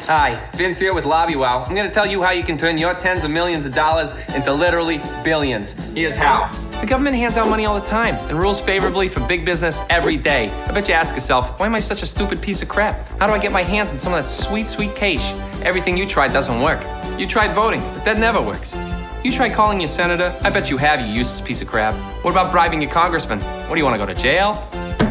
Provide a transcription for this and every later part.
Hi, Vince here with LobbyWow. I'm going to tell you how you can turn your tens of millions of dollars into literally billions. Here's how. The government hands out money all the time and rules favorably for big business every day. I bet you ask yourself, why am I such a stupid piece of crap? How do I get my hands on some of that sweet, sweet cash? Everything you tried doesn't work. You tried voting, but that never works. You tried calling your senator? I bet you have, you useless piece of crap. What about bribing your congressman? What do you want to go to jail?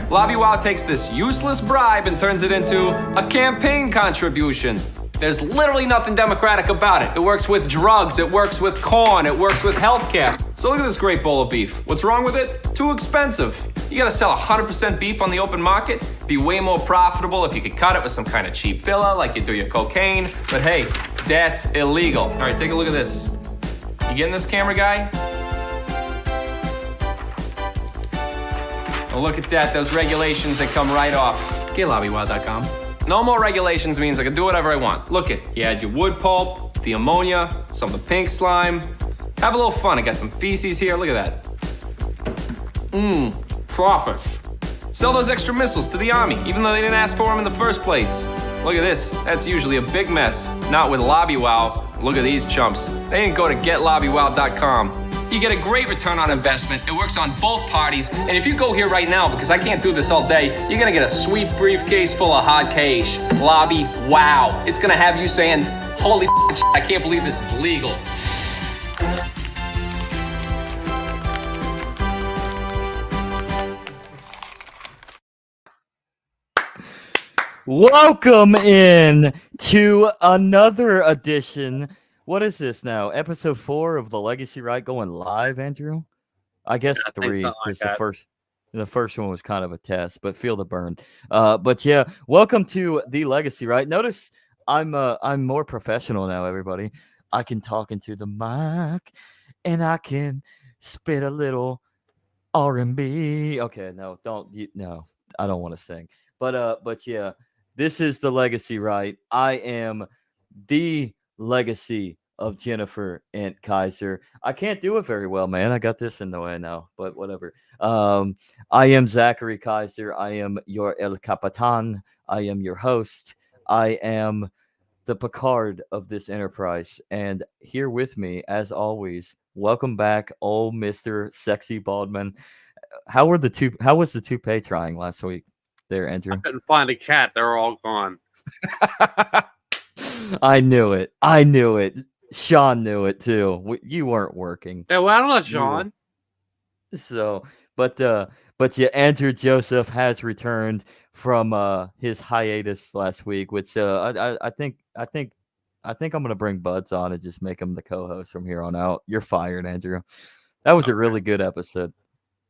LobbyWow takes this useless bribe and turns it into a campaign contribution. There's literally nothing democratic about it. It works with drugs, it works with corn, it works with healthcare. So look at this great bowl of beef. What's wrong with it? Too expensive. You gotta sell 100% beef on the open market. Be way more profitable if you could cut it with some kind of cheap filler like you do your cocaine. But hey, that's illegal. All right, take a look at this. You getting this, camera guy? Well, look at that, those regulations that come right off. Get LobbyWow.com. No more regulations means I can do whatever I want. Look it, you add your wood pulp, the ammonia, some of the pink slime. Have a little fun, I got some feces here, look at that. Profit. Sell those extra missiles to the army, even though they didn't ask for them in the first place. Look at this, that's usually a big mess. Not with LobbyWow. Look at these chumps. They didn't go to GetLobbyWow.com. You get a great return on investment. It works on both parties. And if you go here right now, because I can't do this all day, you're going to get a sweet briefcase full of hot cash. LobbyWow. It's going to have you saying, holy shit, I can't believe this is legal. Welcome in to another edition. What is this now? Episode 4 of The Legacy Right going live, Andrew? I guess 3 because the first one was kind of a test, but feel the burn. But yeah, welcome to The Legacy Right. Notice I'm more professional now, everybody. I can talk into the mic and I can spit a little R&B. Okay, no, I don't want to sing. But yeah, this is The Legacy Right. I am the legacy of Jennifer and Kaiser. I can't do it very well, man. I got this in the way now, but whatever. I am Zachary Kaiser. I am your El Capitan. I am your host. I am the Picard of this enterprise. And here with me, as always, welcome back, old Mr. Sexy Baldman. How was the toupee trying last week there, Andrew? I couldn't find a cat. They're all gone. I knew it. Sean knew it too. You weren't working. Yeah, well, I don't know, Sean. So, but yeah, Andrew Joseph has returned from his hiatus last week, which I think I'm gonna bring Buds on and just make him the co-host from here on out. You're fired, Andrew. That was a really good episode.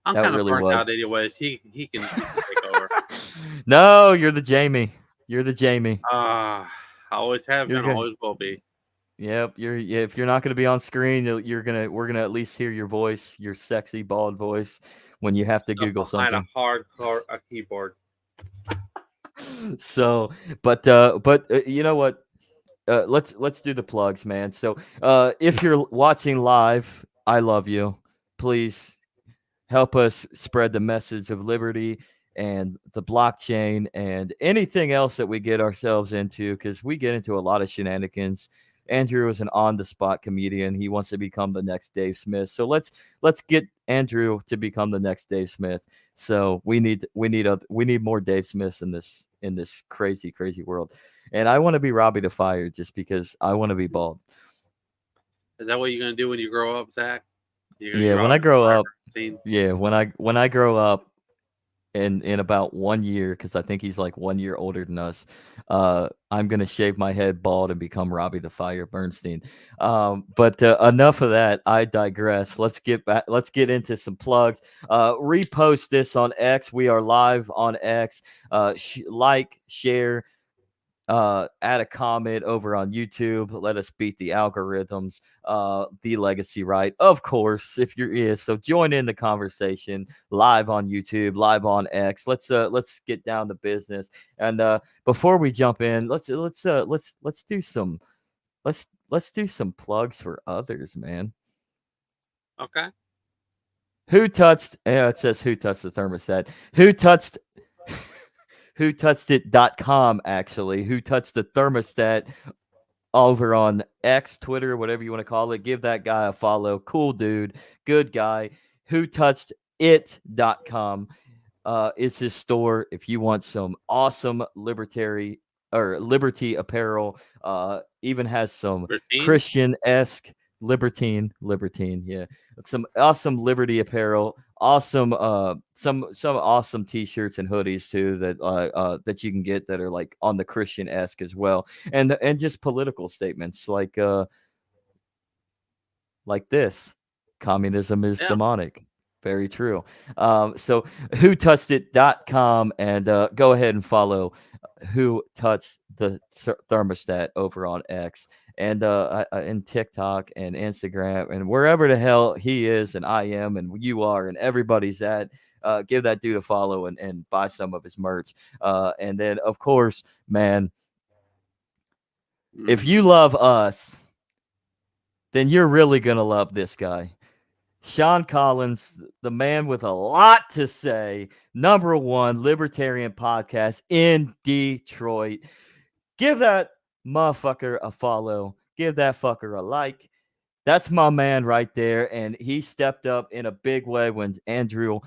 I'm kind of burnt out anyways. He can take over. No, you're the Jamie. I always have been, always will be. Yep, if you're not going to be on screen, we're gonna at least hear your voice, your sexy bald voice, when you have to Google something. Behind a hard keyboard. So, but you know what? Let's do the plugs, man. So, if you're watching live, I love you. Please help us spread the message of liberty and the blockchain and anything else that we get ourselves into, because we get into a lot of shenanigans. Andrew is an on-the-spot comedian. He wants to become the next Dave Smith. So let's get Andrew to become the next Dave Smith. So we need more Dave Smiths in this crazy world. And I want to be Robbie the Fire just because I want to be bald. Is that what you're gonna do when you grow up, Zach? Yeah, when I grow up. Yeah, when I grow up. In about 1 year, because I think he's like 1 year older than us, I'm gonna shave my head bald and become Robbie the Fire Bernstein. But enough of that. I digress. Let's get back. Let's get into some plugs. Repost this on X. We are live on X. Like, share, add a comment over on YouTube. Let us beat the algorithms. The Legacy Right, of course. If you're so join in the conversation live on YouTube, live on X. Let's get down to business. And before we jump in, let's do some plugs for others, man. Okay. Who touched? It says who touched the thermostat. Who touched? whotouchedit.com, actually. Who Touched the Thermostat over on X, Twitter, whatever you want to call it. Give that guy a follow. Cool dude. Good guy. whotouchedit.com is his store if you want some awesome liberty apparel. Even has some Christian-esque libertine, yeah. Some awesome liberty apparel, awesome some awesome t-shirts and hoodies too that you can get that are like on the Christian-esque as well. And just political statements like this. Communism is demonic. Very true. So whotouchedit.com and go ahead and follow Who Touched the Thermostat over on X and TikTok and Instagram and wherever the hell he is and I am and you are and everybody's at. Give that dude a follow and buy some of his merch. And then, of course, man, if you love us, then you're really going to love this guy. Sean Collins, the man with a lot to say, #1 libertarian podcast in Detroit. Give that motherfucker a follow. Give that fucker a like. That's my man right there. And he stepped up in a big way when Andrew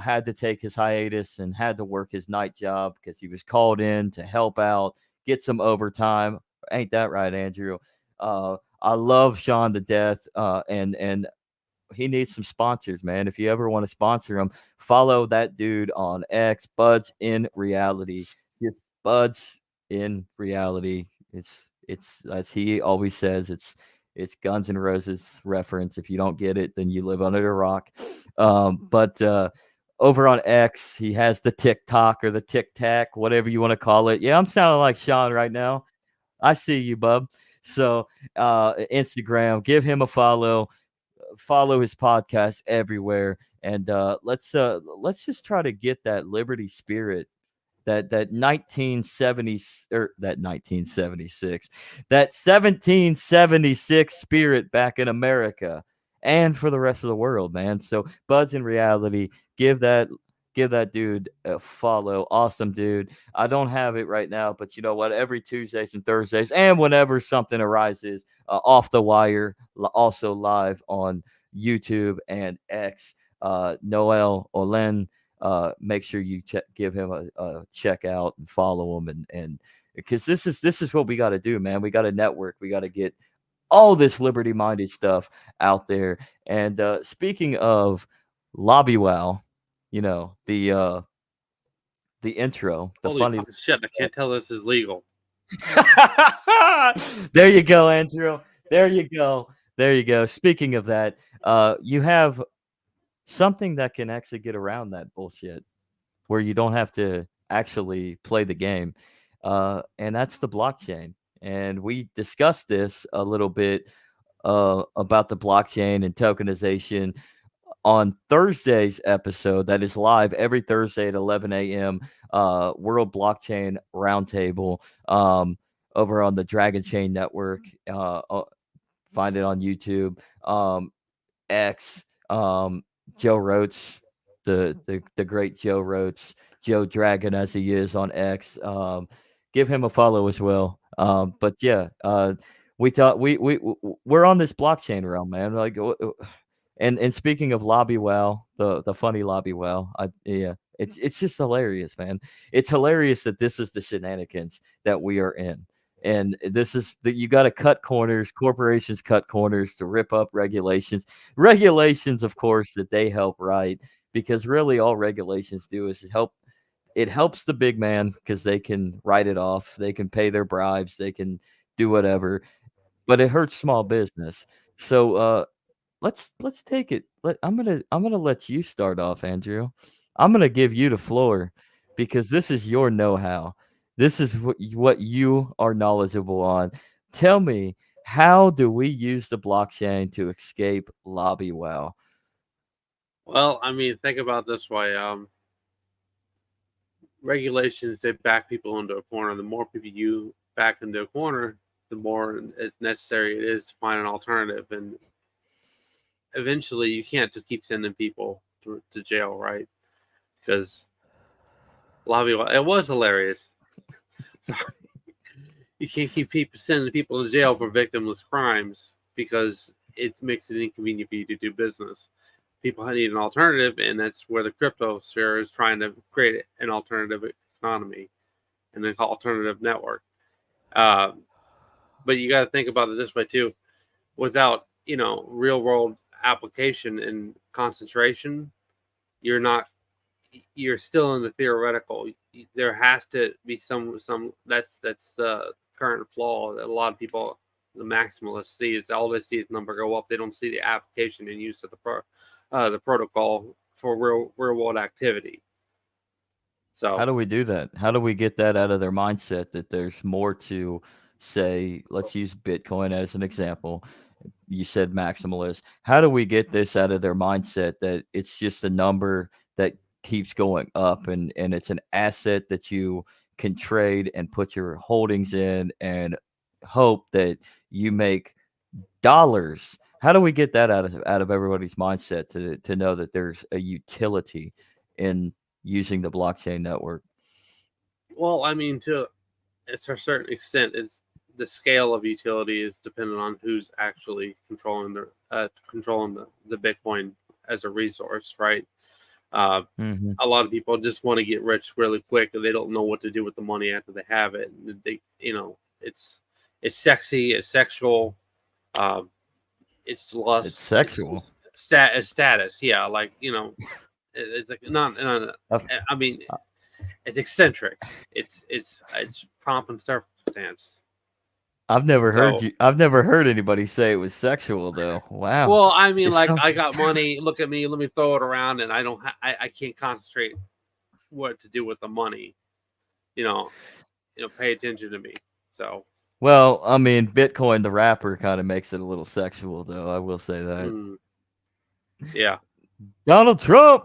had to take his hiatus and had to work his night job because he was called in to help out, get some overtime. Ain't that right, Andrew? I love Sean to death. And he needs some sponsors, man. If you ever want to sponsor him, follow that dude on X, Buds in Reality. Just Buds in Reality. It's as he always says, it's Guns N' Roses reference. If you don't get it, then you live under a rock. But over on X, he has the TikTok or the Tic Tac, whatever you want to call it. Yeah, I'm sounding like Sean right now. I see you, bub. So Instagram, give him a follow. Follow his podcast everywhere, and let's just try to get that liberty spirit, that 1970 or that 1976, that 1776 spirit back in America and for the rest of the world, man. So Buds in Reality, give that dude a follow. Awesome dude. I don't have it right now, but you know what? Every Tuesdays and Thursdays, and whenever something arises, Off the Wire, also live on YouTube and X. Noel Olen, make sure you give him a check out and follow him, and because this is what we got to do, man. We got to network. We got to get all this liberty-minded stuff out there. And speaking of Lobby Wow, you know, the intro, the Holy funny shit, I can't tell this is legal. There you go, Andrew. There you go. Speaking of that, you have something that can actually get around that bullshit where you don't have to actually play the game. And that's the blockchain. And we discussed this a little bit about the blockchain and tokenization on Thursday's episode that is live every Thursday at 11 a.m. World Blockchain Roundtable over on the Dragon Chain Network. Find it on YouTube. X, Joe Roach, the great Joe Roach, Joe Dragon as he is on X. Give him a follow as well. But yeah, we thought we're on this blockchain realm, man. Like, and speaking of Lobby Wow, the funny Lobby Wow, it's just hilarious, man. It's hilarious that this is the shenanigans that we are in. And this is that you got to cut corners. Corporations cut corners to rip up regulations. Regulations, of course, that they help write, because really all regulations do is help. It helps the big man because they can write it off. They can pay their bribes. They can do whatever, but it hurts small business. So let's take it. I'm gonna let you start off, Andrew. I'm gonna give you the floor because this is your know-how. This is what you are knowledgeable on. Tell me, how do we use the blockchain to escape Lobby Wow? Well, I mean, think about it this way. Regulations, they back people into a corner. The more people you back into a corner, the more it's necessary it is to find an alternative. And eventually, you can't just keep sending people to jail, right? Because A lot of people, it was hilarious. So you can't keep sending people to jail for victimless crimes because it makes it inconvenient for you to do business. People need an alternative, and that's where the crypto sphere is trying to create an alternative economy and an alternative network. But you got to think about it this way too: without real world application and concentration, you're not. You're still in the theoretical. There has to be some. That's the current flaw that a lot of people, the maximalists, see. Is all they see is number go up. They don't see the application and use of the protocol for real world activity. So how do we do that? How do we get that out of their mindset that there's more to, say, let's use Bitcoin as an example. You said maximalist. How do we get this out of their mindset that it's just a number that keeps going up, and it's an asset that you can trade and put your holdings in and hope that you make dollars? How do we get that out of everybody's mindset to know that there's a utility in using the blockchain network? well, I mean, to a certain extent, it's the scale of utility is dependent on who's actually controlling the Bitcoin as a resource, right? Uh, Hmm. a lot of people just want to get rich really quick, and they don't know what to do with the money after they have it. And they, it's sexy, it's sexual, um, it's It's lust, sexual. it's status. Yeah, like it's like not. I've, I mean, it's eccentric. It's pomp and circumstance. I've never heard So, you. I've never heard anybody say it was sexual though. Wow, well, I mean, it's like some. I got money. Look at me. Let me throw it around, and I don't. I can't concentrate what to do with the money. You know. Pay attention to me. So, Well, I mean, Bitcoin the rapper kind of makes it a little sexual though. I will say that. mm, yeah. Donald Trump.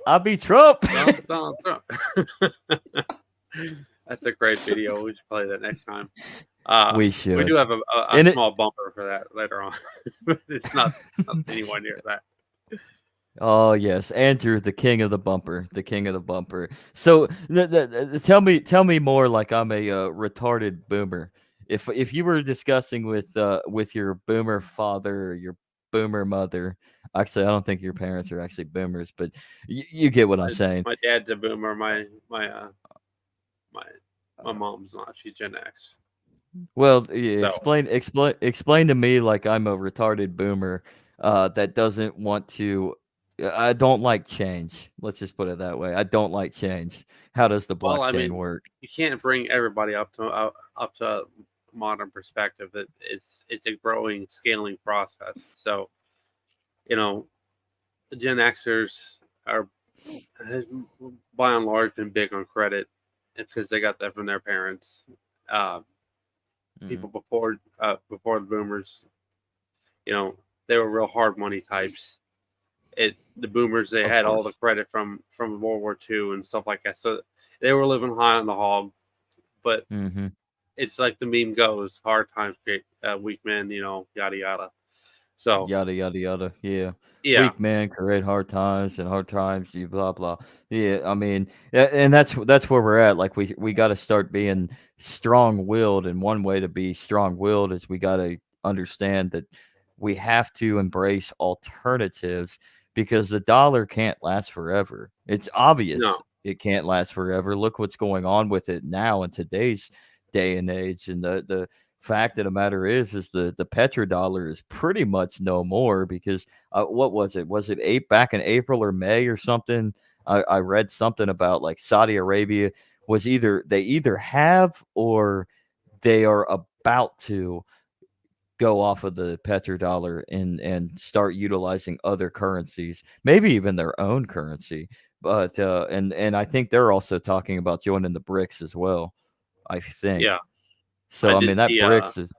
I be Trump. Donald Trump. That's a great video. We should play that next time. We We should. do have a And it. small bumper for that later on, but it's not anywhere near that. Oh yes, Andrew, the king of the bumper, the king of the bumper. So, tell me more. Like I'm a retarded boomer. If you were discussing with your boomer father or your boomer mother, actually, I don't think your parents are actually boomers, but you get what I'm saying. My dad's a boomer. My my mom's not. She's Gen X. Well, yeah, So, explain to me like I'm a retarded boomer that doesn't want to. I don't like change. Let's just put it that way. I don't like change. How does the well, I blockchain mean, work? you can't bring everybody up to a modern perspective. That it's a growing, scaling process. So, you know, the Gen Xers are has by and large been big on credit because they got that from their parents. Uh, Mhm. People before the boomers, you know, they were real hard money types. The boomers, they Of had all the course. credit from World War II and stuff like that. So they were living high on the hog. But Hmm. it's like the meme goes: hard times create weak men. Yada yada. So Yada yada yada. Yeah. yeah, Weak man create hard times. You blah blah. Yeah. I mean, and that's where we're at. Like we got to start being strong willed, and one way to be strong willed is we got to understand that we have to embrace alternatives because the dollar can't last forever. It's obvious no, it can't last forever. Look what's going on with it now in today's day and age, and the fact of the matter is the petrodollar is pretty much no more because what was it? Was it back in April or May or something? I read something about like Saudi Arabia was either have or they are about to go off of the petrodollar and start utilizing other currencies, maybe even their own currency. But and I think they're also talking about joining the BRICS as well. I yeah. think I so. I did mean that see BRICS is.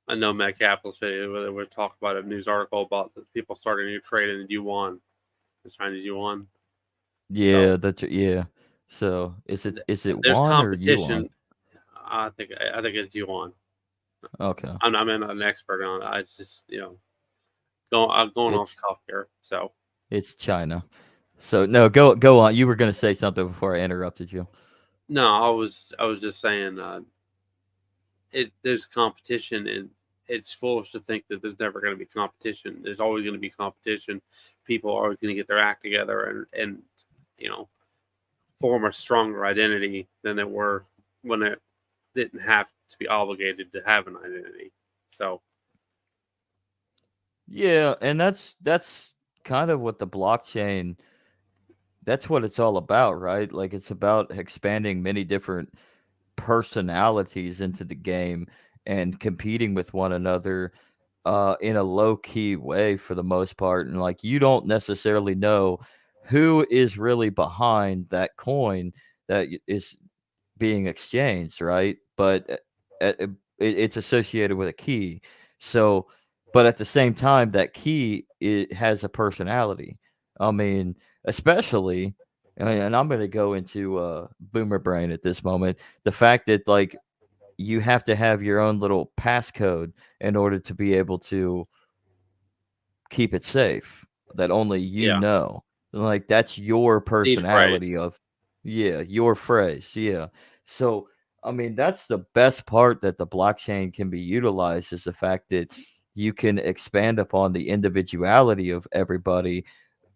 a Nomad Capitalist video where they were talking about a news article about the people starting a new trade in yuan, the Chinese yuan. So Yeah, yeah. So is it there's one or yuan? competition. I think it's yuan. Okay. I'm not an expert on it. I'm going off It's cuff here. So it's China. So no, go on. You were going to say something before I interrupted you. No, I was just saying, there's competition, and it's foolish to think that there's never going to be competition. There's always going to be competition. People are always going to get their act together and form a stronger identity than they were when they didn't have to be obligated to have an identity. So Yeah, and that's kind of what the blockchain, that's what it's all about, right? Like it's about expanding many different personalities into the game and competing with one another in a low key way for the most part. And like you don't necessarily know who is really behind that coin that is being exchanged, right? But it's associated with a key. So, but at the same time, that key, it has a personality. I mean, especially, and I'm going to go into boomer brain at this moment. The fact that like you have to have your own little passcode in order to be able to keep it safe, that only you yeah, know. Like that's your seed phrase. personality of, yeah, your phrase. Yeah. So, I mean, that's the best part that the blockchain can be utilized, is the fact that you can expand upon the individuality of everybody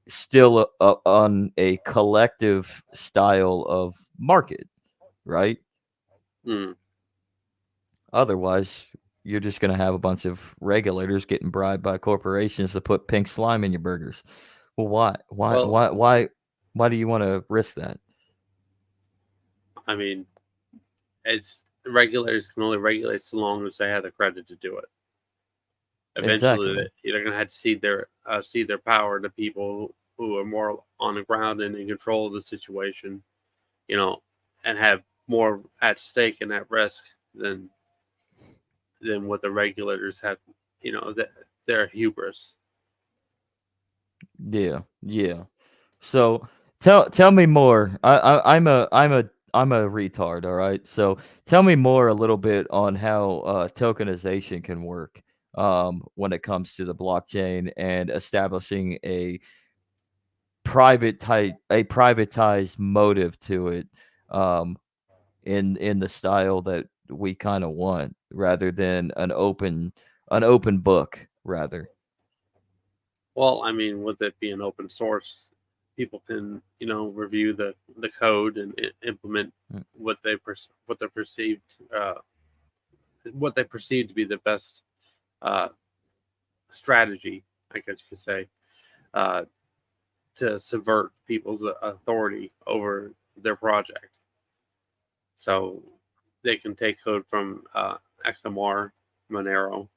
still on a collective style of market, right? Mm. Otherwise, you're just going to have a bunch of regulators getting bribed by corporations to put pink slime in your burgers. Well, why? Why? Well, Why? Why? Why do you want to risk that? I mean, it's regulators can only regulate so long as they have the credit to do it. Eventually, Exactly. they're going to have to cede their power to people who are more on the ground and in control of the situation, and have more at stake and at risk than what the regulators have. Their hubris. Yeah. Yeah. So tell me more. I'm a retard. All right. So tell me more a little bit on how tokenization can work when it comes to the blockchain and establishing a privatized motive to it, um, in the style that we kind of want, rather than an open book, rather. Well, I mean, with it being open source, people can review the code and implement Mm, what they what they perceived uh, what they perceive to be the best uh, strategy, I guess you could say, uh, to subvert people's authority over their project. So they can take code from XMR, Monero,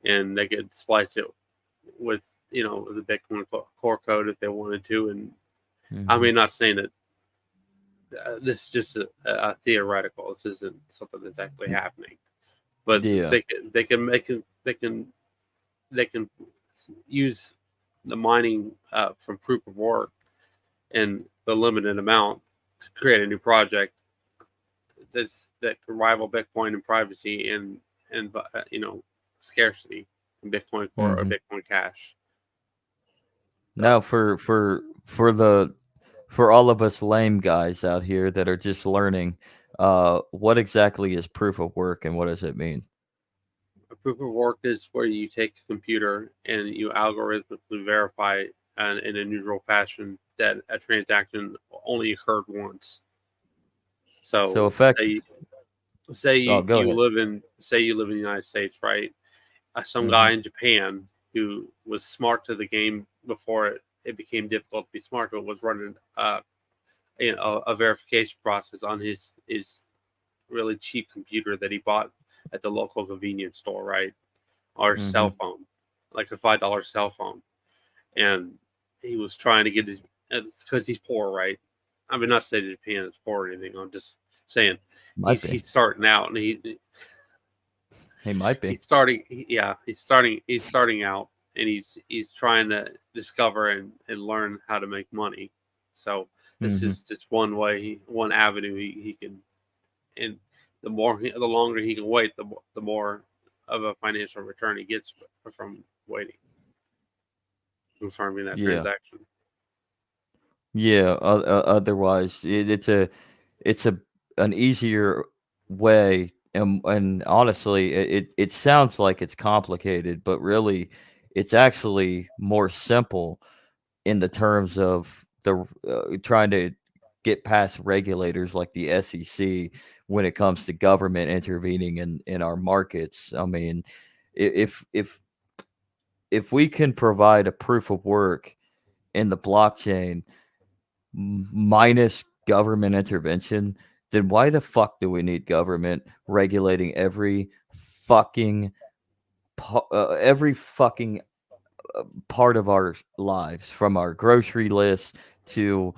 and they could splice it with the Bitcoin core code if they wanted to. And I mhm. mean, not saying that this is just a theoretical. This isn't something that's actually Mm, happening. But yeah, they can use the mining from proof of work and the limited amount to create a new project that can rival Bitcoin in privacy and scarcity in Bitcoin Core or mhm. Bitcoin Cash. Now So for all of us lame guys out here that are just learning, what exactly is proof of work and what does it mean? a proof of work is where you take a computer and you algorithmically verify in a neutral fashion that a transaction only occurred once. So So effect. say Oh, you, go you ahead. live in say you live in the United States, right? Some Hmm. guy in Japan who was smart to the game before it became difficult to be smart, but was running a verification process on his really cheap computer that he bought at the local convenience store, right? Or cell Hmm. phone, like a $5 cell phone, and he was trying to get his. It's because he's poor, right? I mean, not saying Japan is poor or anything. I'm just saying Might he's be. he's starting out, and He might be. he's starting. Yeah, he's starting out, and he's trying to discover and learn how to make money. So this Hmm. is just one avenue he can. And the longer he can wait, the more of a financial return he gets from waiting, confirming that Yeah. transaction. Yeah. Otherwise, it's an easier way, and honestly, it sounds like it's complicated, but really, it's actually more simple in the terms of the trying to get past regulators like the SEC when it comes to government intervening in our markets. I mean, if we can provide a proof of work in the blockchain minus government intervention, then why the fuck do we need government regulating fucking every fucking part of our lives, from our grocery list to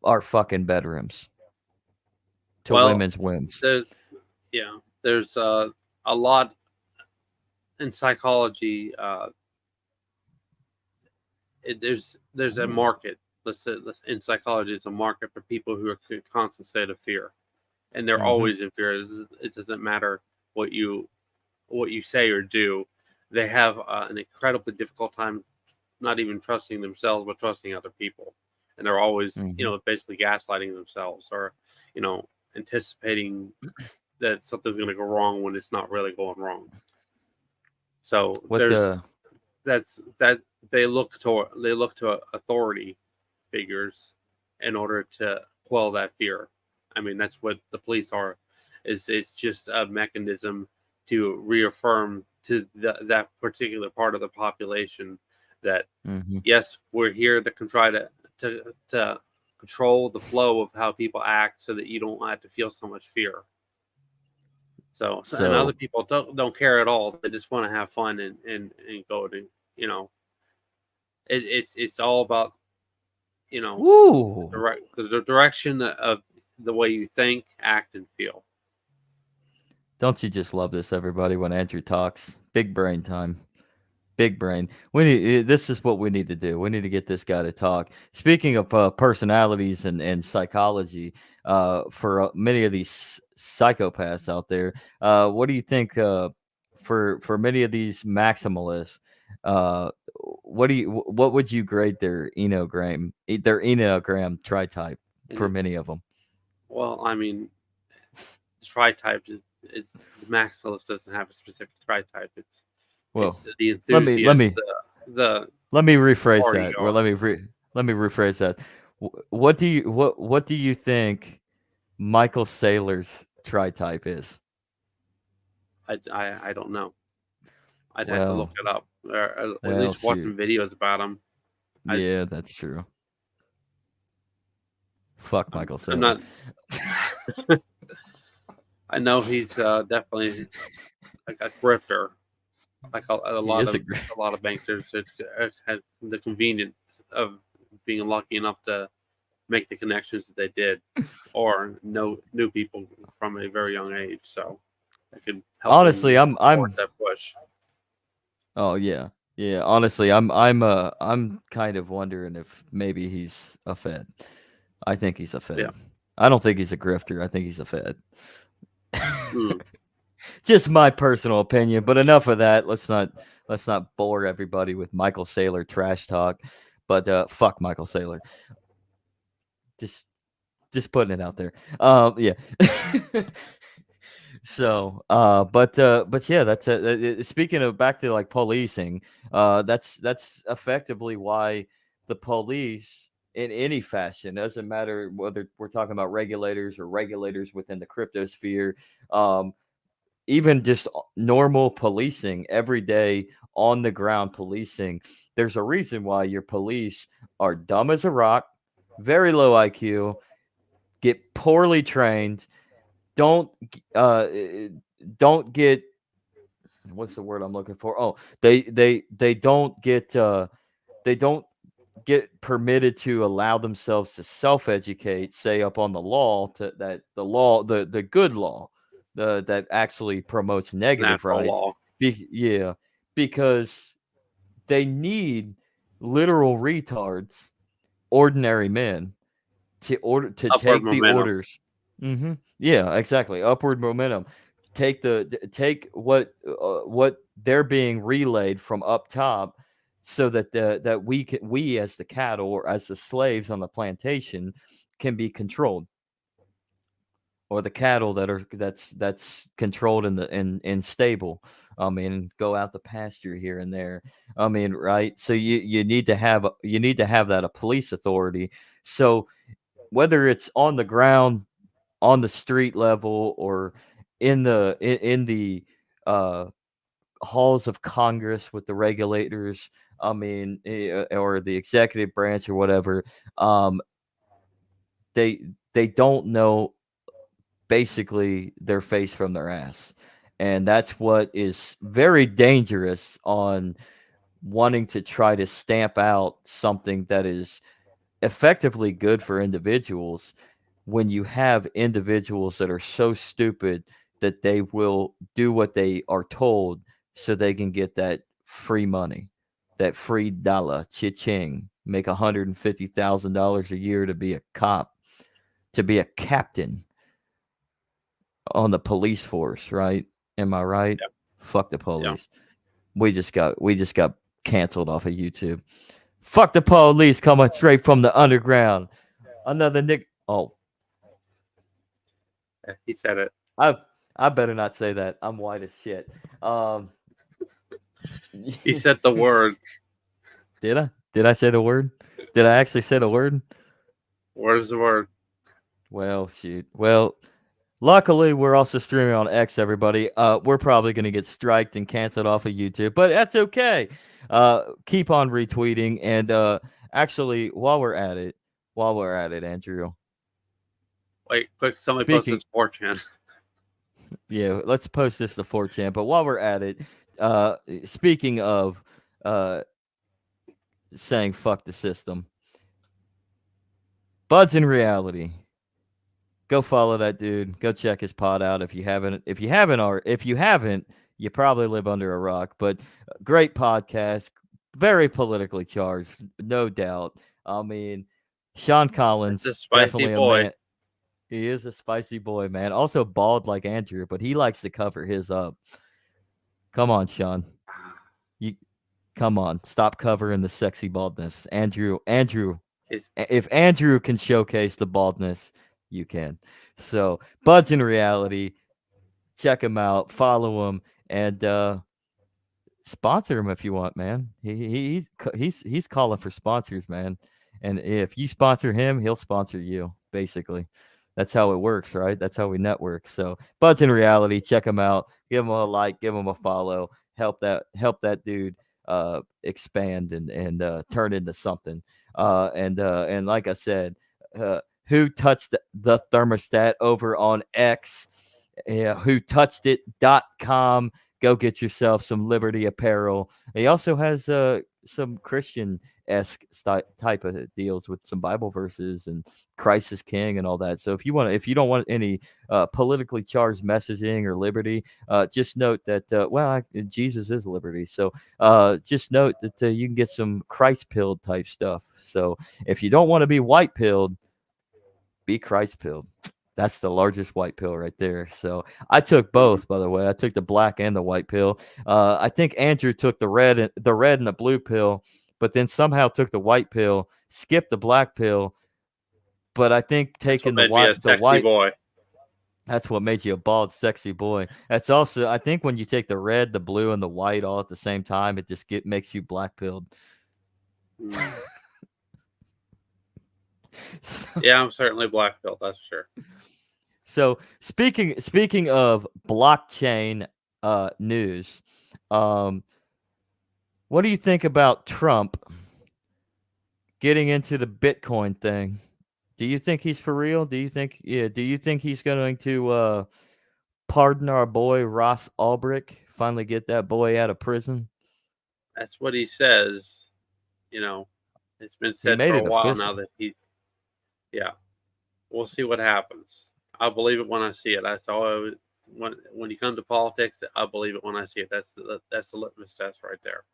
our fucking bedrooms to Well, women's whims? there's a lot in psychology. There's a market. Let's say in psychology, it's a market for people who are in constant state of fear, and they're always in fear. It doesn't matter what you say or do. They have an incredibly difficult time not even trusting themselves, but trusting other people, and they're always basically gaslighting themselves, or anticipating that something's going to go wrong when it's not really going wrong. So that they look to authority figures in order to quell that fear. I mean, that's what the police are. It's just a mechanism to reaffirm to that particular part of the population that yes, we're here to try to control the flow of how people act, so that you don't have to feel so much fear. So and other people don't care at all. They just want to have fun and go to it's all about the direction of the way you think, act, and feel. Don't you just love this, everybody, when Andrew talks? Big brain time. Big brain. This is what we need to do. We need to get this guy to talk. Speaking of personalities and psychology, for many of these psychopaths out there, what do you think for many of these maximalists? What would you grade their Enneagram tri-type for many of them? Well, I mean, tri-type the maximalist doesn't have a specific tri-type. It's the enthusiast. Let me rephrase that. Or let me rephrase that. What do you think Michael Saylor's tri-type is? I don't know. I'd have to look it up, or at least watch some videos about him. Yeah, that's true. Fuck Michael Saylor. I know he's definitely like a grifter. Like a lot of bankers, it's had the convenience of being lucky enough to make the connections that they did, or know new people from a very young age. So that could help. Honestly, I'm that push. Oh yeah. Honestly, I'm kind of wondering if maybe he's a Fed. I think he's a Fed. Yeah. I don't think he's a grifter. I think he's a Fed. Just my personal opinion, but enough of that. Let's not bore everybody with Michael Saylor trash talk. But fuck Michael Saylor. Just putting it out there. Yeah. So, but yeah, that's speaking of back to like policing. That's effectively why the police, in any fashion, doesn't matter whether we're talking about regulators or regulators within the crypto sphere, even just normal policing, everyday on the ground policing. There's a reason why your police are dumb as a rock, very low IQ, get poorly trained, don't get, what's the word I'm looking for? Oh, they don't get permitted to allow themselves to self-educate, say up on the law, the good law, that actually promotes negative rights. Law. Because they need literal retards, ordinary men, to take momentum. The orders. Yeah, exactly. Upward momentum. Take what they're being relayed from up top, so that we as the cattle or as the slaves on the plantation can be controlled, or the cattle that's controlled in stable. I mean, go out to pasture here and there. I mean, right? So you need to have that a police authority. So whether it's on the ground, on the street level, or in the uh, halls of Congress with the regulators, I mean, or the executive branch or whatever, um, they don't know basically their face from their ass. And that's what is very dangerous on wanting to try to stamp out something that is effectively good for individuals, when you have individuals that are so stupid that they will do what they are told so they can get that free money, that free dollar, cha-ching, make $150,000 a year to be a cop, to be a captain on the police force, right? Am I right? Yep. Fuck the Yep. police. We just got canceled off of YouTube. Fuck the police coming straight from the underground. Another Nick. Oh, He said it. I better not say that. I'm white as shit. He said the word. Did I? Did I say the word? Did I actually say the word? Where's the word? Well, shoot. Well, luckily we're also streaming on X, everybody. We're probably gonna get striked and canceled off of YouTube, but that's okay. Keep on retweeting, and actually, while we're at it, Andrew. Wait, quick! Somebody posted 4chan. Yeah, let's post this to 4chan. But while we're at it, speaking of saying fuck the system, Buds in Reality. Go follow that dude. Go check his pod out if you haven't. If you haven't, you probably live under a rock. But great podcast, very politically charged, no doubt. I mean, Sean Collins, It's a spicy definitely boy. a man. He is a spicy boy, man. Also bald like Andrew, but he likes to cover his up. Come on, Sean. Come on. Stop covering the sexy baldness. Andrew, if Andrew can showcase the baldness, you can. So, Buds in Reality, check him out, follow him, and sponsor him if you want, man. He's calling for sponsors, man. And if you sponsor him, he'll sponsor you, basically. That's how it works, right? That's how we network. So, Buds in Reality, check him out. Give him a like, give him a follow. Help that dude expand and turn into something. And like I said, who touched the thermostat over on X? Who touched it.com. Go get yourself some Liberty apparel. He also has some Christian-esque type of deals with some Bible verses and Christ is King and all that. So if you don't want any politically charged messaging or liberty, just note that Jesus is liberty. So just note that you can get some Christ-pilled type stuff. So if you don't want to be white-pilled, be Christ-pilled. That's the largest white pill right there. So I took both, by the way. I took the black and the white pill. I think Andrew took the red and the blue pill, but then somehow took the white pill, skipped the black pill. But I think taking the white boy. That's what made you a bald, sexy boy. That's also, I think, when you take the red, the blue, and the white all at the same time, it just makes you black pilled. So, yeah, I'm certainly black pilled, that's for sure. So speaking of blockchain news, what do you think about Trump getting into the Bitcoin thing? Do you think he's for real? Do you think he's going to pardon our boy Ross Ulbricht, finally get that boy out of prison? That's what he says. You know, it's been said for a while now that he's. Yeah, we'll see what happens. I'll believe it when I see it. That's all. When you come to politics, I believe it when I see it. That's the litmus test right there.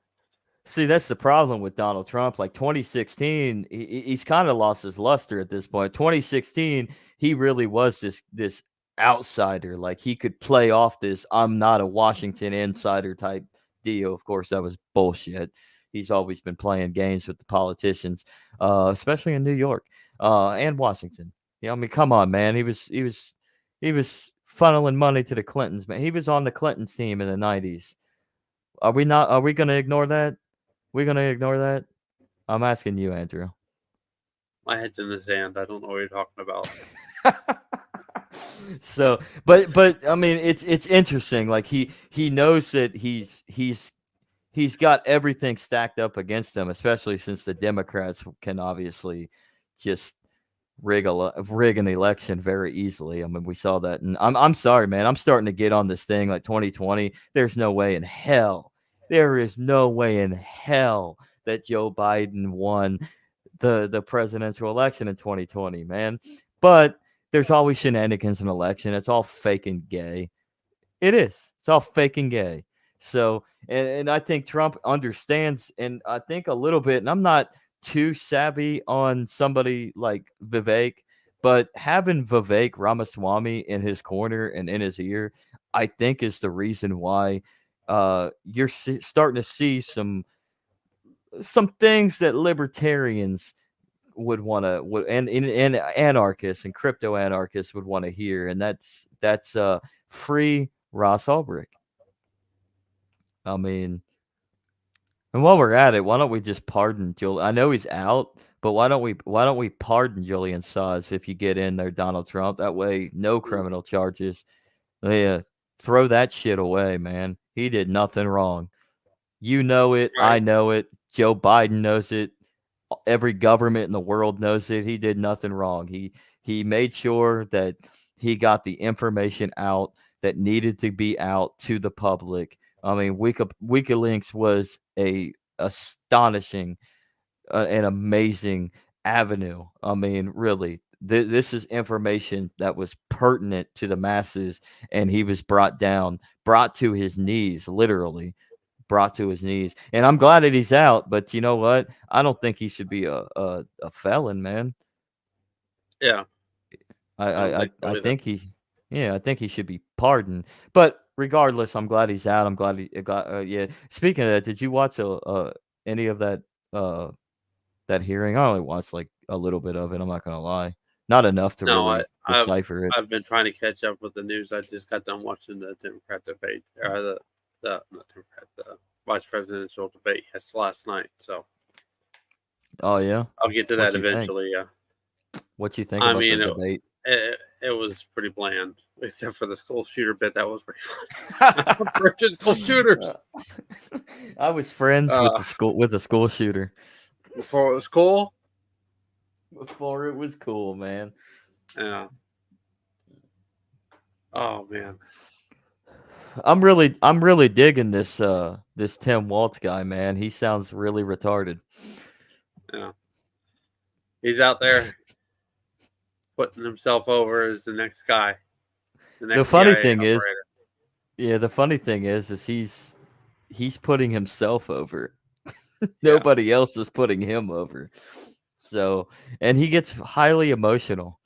See, that's the problem with Donald Trump. Like 2016, he's kind of lost his luster at this point. 2016, he really was this outsider. Like he could play off this "I'm not a Washington insider" type deal. Of course, that was bullshit. he's always been playing games with the politicians, especially in New York and Washington. Yeah, I mean, come on, man. He was funneling money to the Clintons, man. He was on the Clintons team in the 90s. Are we not? Are we going to ignore that? We're going to ignore that? I'm asking you, Andrew. My head's in the sand. I don't know what you're talking about. So, but I mean, it's interesting. Like he knows that he's got everything stacked up against him, especially since the Democrats can obviously just rig an election very easily. I mean, we saw that, and I'm sorry, man. I'm starting to get on this thing like 2020. There's no way in hell. There is no way in hell that Joe Biden won the presidential election in 2020, man. But there's always shenanigans in an election. It's all fake and gay. It is. It's all fake and gay. So, and I think Trump understands, and I think a little bit, and I'm not too savvy on somebody like Vivek, but having Vivek Ramaswamy in his corner and in his ear, I think is the reason why you're starting to see some things that libertarians would want to and anarchists and crypto anarchists would want to hear, and that's free Ross Ulbricht. I mean, and while we're at it, why don't we just pardon Julian? I know he's out, but why don't we pardon Julian Assange if you get in there, Donald Trump? That way, no criminal charges. Yeah, throw that shit away, man. He did nothing wrong. You know it. Right. I know it. Joe Biden knows it. Every government in the world knows it. He did nothing wrong. He made sure that he got the information out that needed to be out to the public. I mean, WikiLeaks was a astonishing and amazing avenue. I mean, really, this is information that was pertinent to the masses, and he was brought to his knees, literally brought to his knees. And I'm glad that he's out, but you know what? I don't think he should be a felon, man. Yeah. I think I think he should be pardoned. But regardless, I'm glad he's out. I'm glad he got. Yeah. Speaking of that, did you watch any of that that hearing? I only watched like a little bit of it. I'm not gonna lie, not enough to really decipher it. I've been trying to catch up with the news. I just got done watching the Democrat debate, or the not Democrat, the vice presidential debate last night. So. Oh yeah. I'll get to that eventually. Yeah. What you think about the debate? It was pretty bland, except for the school shooter bit. That was pretty fun. School shooters. I was friends with the school shooter before it was cool. Before it was cool, man. Yeah. Oh man. I'm really digging this Tim Waltz guy, man. He sounds really retarded. Yeah. He's out there putting himself over as the next guy. The funny thing is he's putting himself over. Nobody else is putting him over. So, and he gets highly emotional,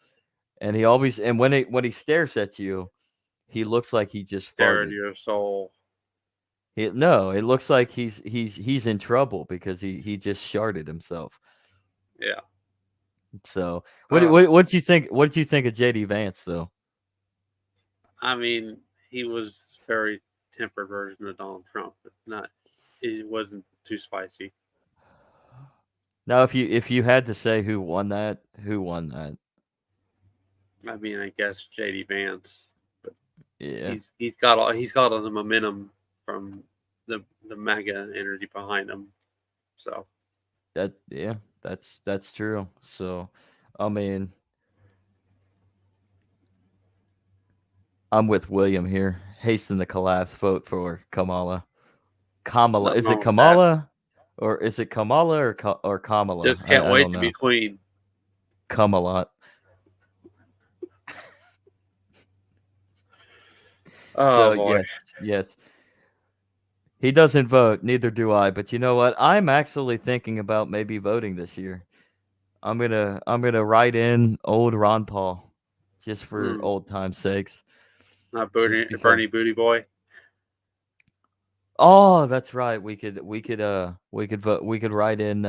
and he always, and when he stares at you, he looks like he just farted your soul. It looks like he's in trouble because he just sharted himself. Yeah. So what did you think? What did you think of JD Vance though? I mean, he was very tempered version of Donald Trump. It wasn't too spicy. Now, if you had to say who won that? I mean, I guess JD Vance. But yeah, he's got all the momentum from the MAGA energy behind him. So that's true. So, I mean, I'm with William here. Hasten the collapse. Vote for Kamala. Is it Kamala? Or is it Kamala or Kamala? Just can't wait to be queen. Kamala. Oh, boy. Yes. He doesn't vote, neither do I. But you know what? I'm actually thinking about maybe voting this year. I'm gonna write in old Ron Paul, just for old times' sakes. Not Bernie Booty Boy. Oh, that's right. We could vote. We could write in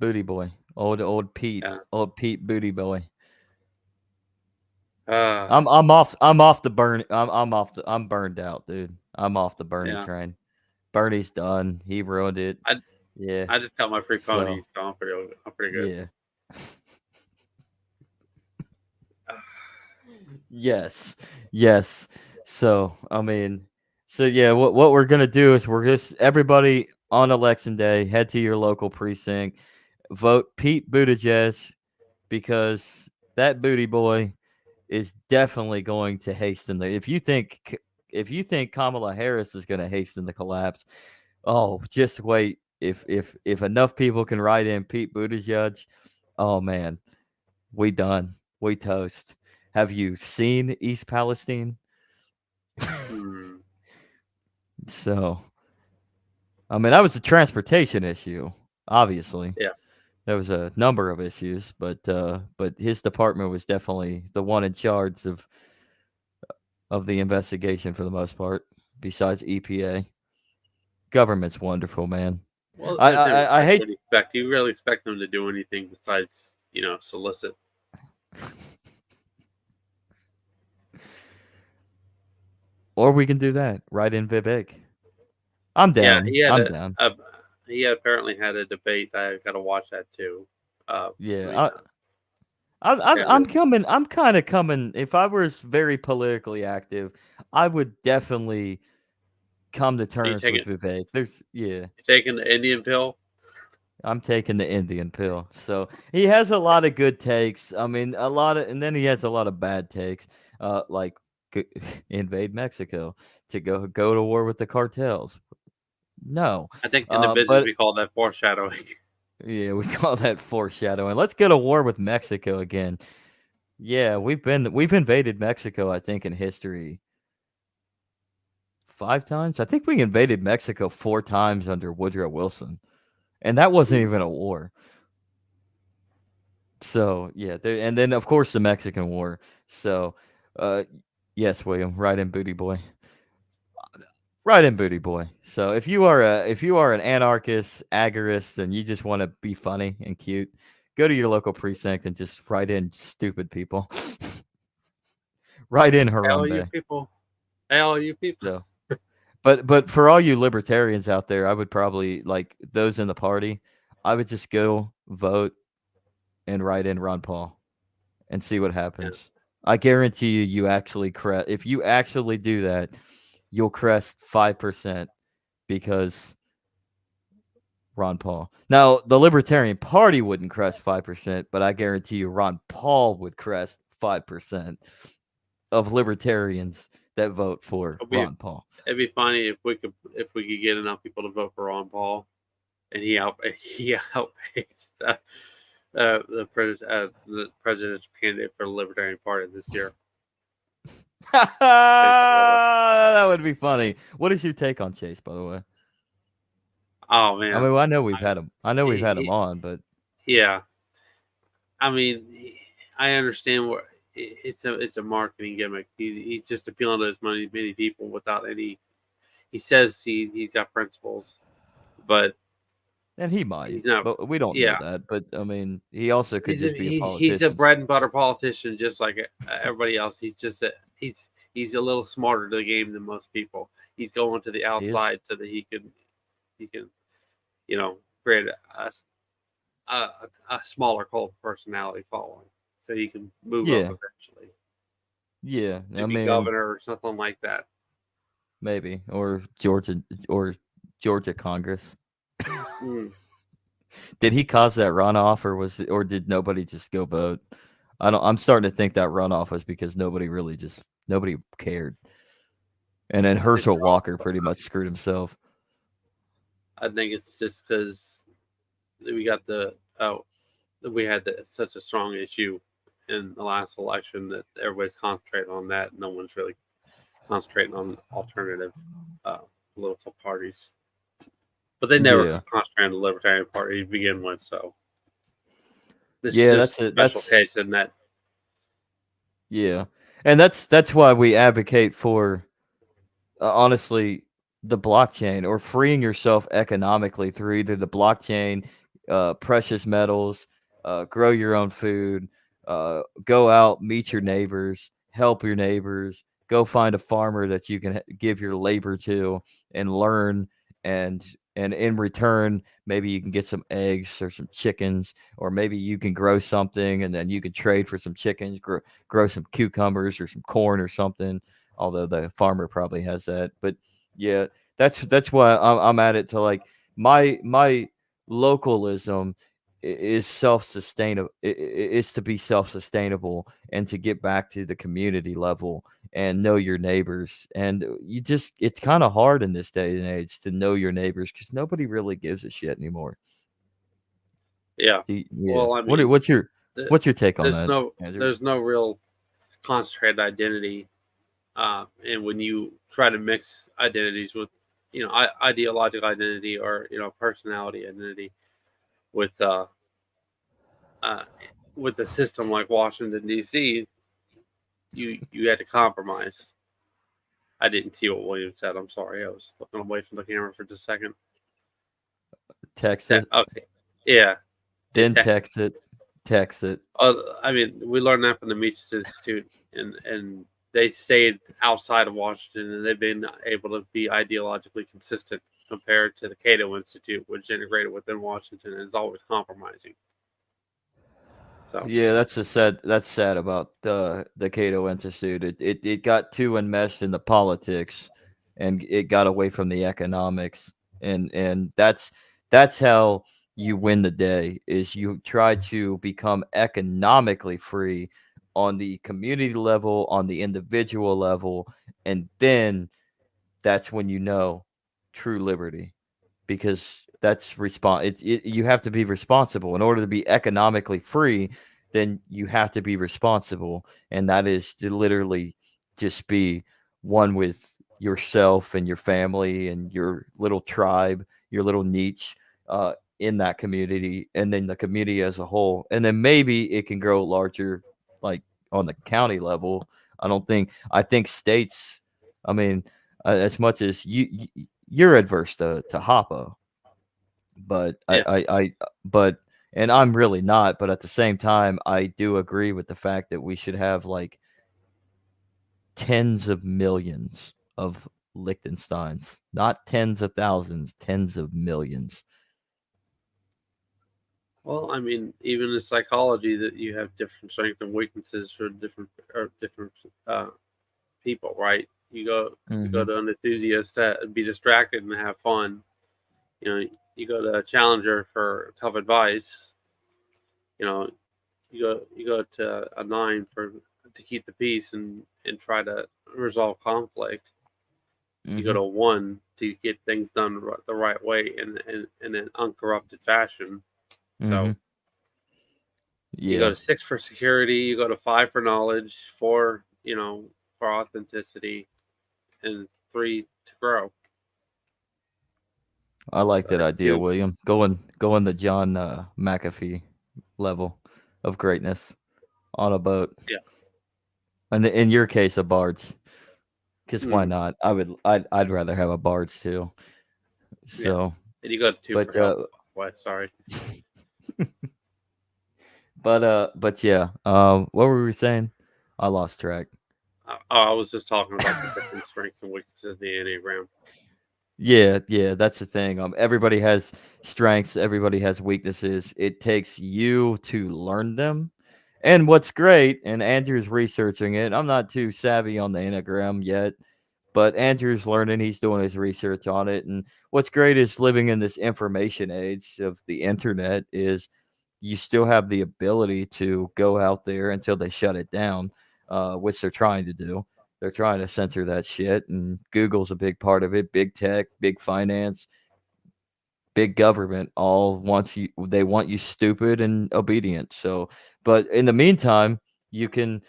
Booty Boy, old Pete, Yeah. old Pete Booty Boy. Uh, I'm off the burn. I'm burned out, dude. I'm off the Bernie yeah. train. Bernie's done. He ruined it. I Yeah. I just got my free pony, So so I'm pretty good. yeah. Yes. Yes. So I mean, so yeah, what we're gonna do is we're just everybody on election day, head to your local precinct, vote Pete Buttigieg because that booty boy is definitely going to hasten the. If you think Kamala Harris is going to hasten the collapse, oh, just wait. If enough people can write in Pete Buttigieg, oh man, we done. We toast. Have you seen East Palestine? Hmm. So, I mean, that was a transportation issue, obviously. Yeah. There was a number of issues, but his department was definitely the one in charge of the investigation for the most part, besides EPA. Government's wonderful, man. Well, I that's, I, I that's hate what you expect. You really expect them to do anything besides, solicit. or we can do that. Write in Vivek. I'm Yeah, down. I'm down. he apparently had a debate. I got to watch that too. Yeah. I'm coming. I'm kind of coming. If I was very politically active, I would definitely come to you terms taking with Vivek. you taking the Indian pill? I'm taking the Indian pill. So he has a lot of good takes. I mean, and then he has a lot of bad takes. Like invade Mexico to go to war with the cartels. No, I think in the business but we call that foreshadowing. yeah, we call that foreshadowing. Let's go to war with Mexico again. Yeah, we've invaded Mexico. I think in history 5 times. I think we invaded Mexico 4 times under Woodrow Wilson, and that wasn't even a war. So yeah, and then of course the Mexican War. So, yes, William, right in Booty Boy, right in Booty Boy. So if you are an anarchist, agorist, and you just want to be funny and cute, go to your local precinct and just write in stupid people. Write in Hey, all you Harambe. people. Hey, all you people. So, but for all you libertarians out there, I would probably like those in the party. I would just go vote and write in Ron Paul and see what Yeah. happens. I guarantee you actually crest. If you actually do that, you'll crest 5% because Ron Paul. Now, the Libertarian Party wouldn't crest 5%, but I guarantee you Ron Paul would crest 5% of libertarians that vote for Ron Paul. It'd be funny if we could get enough people to vote for Ron Paul, and he outpaced the presidential candidate for the Libertarian Party this year. That would be funny. What is your take on Chase, by the way? Oh man, I mean, I know we've had him. I know we've had him on, but yeah, I mean, I understand what it's a marketing gimmick. He's just appealing to as many people without any. He says he's got principles, but and he might. He's not, but we don't know that. But I mean, he also could just be a politician. He's a bread and butter politician, just like everybody else. He's just he's a little smarter to the game than most people. He's going to the outside so that he can create a smaller cult personality following, so he can move up eventually. Yeah, Maybe governor or something like that. Maybe or Georgia Congress. Did he cause that runoff, or did nobody just go vote? I'm starting to think that runoff was because nobody cared, and then Herschel Walker pretty much screwed himself. I think it's just because we got we had such a strong issue in the last election that everybody's concentrating on that. No one's really concentrating on alternative political parties. But they never concentrated on the Libertarian Party to begin with, so this is just a special case, isn't that? Yeah, and that's why we advocate for honestly the blockchain, or freeing yourself economically through either the blockchain, precious metals, grow your own food, go out, meet your neighbors, help your neighbors, go find a farmer that you can give your labor to and learn, and in return maybe you can get some eggs or some chickens, or maybe you can grow something and then you can trade for some chickens, grow some cucumbers or some corn or something, although the farmer probably has that. But yeah, that's why I'm at it, to like my localism is self-sustainable, is to be self-sustainable and to get back to the community level and know your neighbors. And you just, it's kind of hard in this day and age to know your neighbors because nobody really gives a shit anymore. Yeah. Yeah. Well, I mean, What's your take on that, Andrew? there's no real concentrated identity, and when you try to mix identities with, ideological identity, or personality identity with with a system like Washington D.C., you had to compromise. I didn't see what William said. I'm sorry. I was looking away from the camera for just a second. Text it. Okay. Yeah. Then text it. I mean, we learned that from the Mises Institute, and they stayed outside of Washington, and they've been able to be ideologically consistent compared to the Cato Institute, which integrated within Washington and is always compromising. So yeah, that's sad about the Cato Institute. It got too enmeshed in the politics, and it got away from the economics, and that's how you win the day, is you try to become economically free on the community level, on the individual level, and then that's when you know true liberty, because that's you have to be responsible in order to be economically free. Then you have to be responsible, and that is to literally just be one with yourself and your family and your little tribe, your little niche, in that community, and then the community as a whole, and then maybe it can grow larger, like on the county level. I think states, I mean, as much as you're adverse to Hoppo, but yeah. but and I'm really not, but at the same time I do agree with the fact that we should have like tens of millions of Liechtensteins, not tens of thousands, tens of millions. Well, I mean, even in psychology, that you have different strengths and weaknesses for different people, right? You go to an enthusiast to be distracted and have fun. You go to a challenger for tough advice. You go to a 9 to keep the peace and try to resolve conflict. You go to a 1 to get things done the right way and in an uncorrupted fashion. So you go to 6 for security, you go to 5 for knowledge, 4 for authenticity, and 3 to grow. I like that idea, William. Going the John McAfee level of greatness on a boat. Yeah. And in your case, a barge, because why not? I'd rather have a barge too. So. Yeah. And you got 2 for help. What? Sorry. But yeah. What were we saying? I lost track. I was just talking about the different strengths and weaknesses of the Enneagram. Yeah, that's the thing. Everybody has strengths, everybody has weaknesses. It takes you to learn them. And what's great, and Andrew's researching it. I'm not too savvy on the Enneagram yet, but Andrew's learning. He's doing his research on it. And what's great is living in this information age of the internet is you still have the ability to go out there until they shut it down, which they're trying to do. They're trying to censor that shit, and Google's a big part of it. Big tech, big finance, big government all they want you stupid and obedient. So, but in the meantime, you can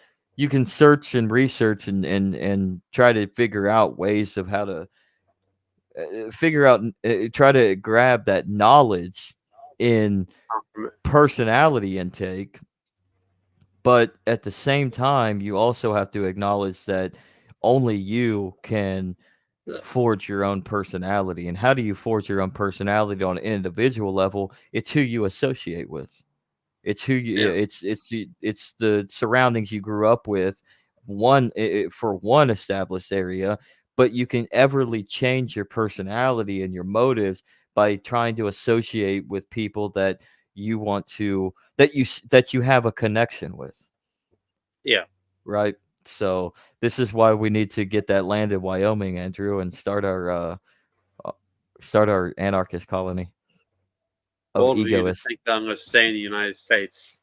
search and research and try to figure out ways of how to try to grab that knowledge in personality intake. But at the same time, you also have to acknowledge that only you can forge your own personality. And how do you forge your own personality on an individual level? It's who you associate with. It's who you. Yeah. It's the surroundings you grew up with. For one established area, but you can everly change your personality and your motives by trying to associate with people that you want to that you have a connection with. Yeah. Right. So this is why we need to get that land in Wyoming, Andrew, and start our anarchist colony of Bold of you to egoists. think that I'm going to stay in the United States.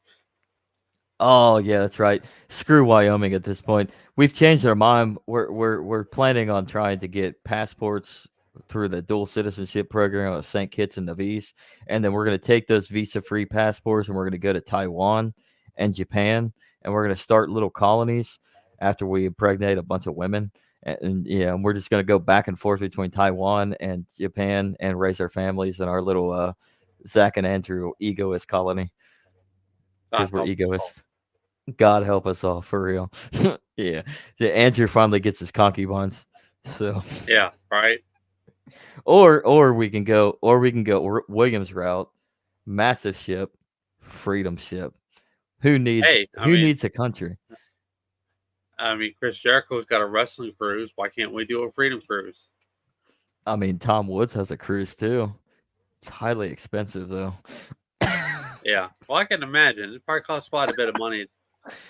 Oh yeah, that's right. Screw Wyoming at this point. We've changed our mind. We're planning on trying to get passports through the dual citizenship program of St. Kitts and Nevis, and then we're going to take those visa-free passports and we're going to go to Taiwan and Japan, and we're going to start little colonies after we impregnate a bunch of women, and yeah, and we're just going to go back and forth between Taiwan and Japan and raise our families in our little Zach and Andrew egoist colony because we're egoists. God help us all, for real. Yeah. Andrew finally gets his concubines. So Yeah, right. or we can go Williams route, massive ship, freedom ship. Hey, Who needs a country? Chris Jericho's got a wrestling cruise. Why can't we do a freedom cruise? I mean, Tom Woods has a cruise too. It's highly expensive though. Yeah, well, I can imagine it probably costs quite a bit of money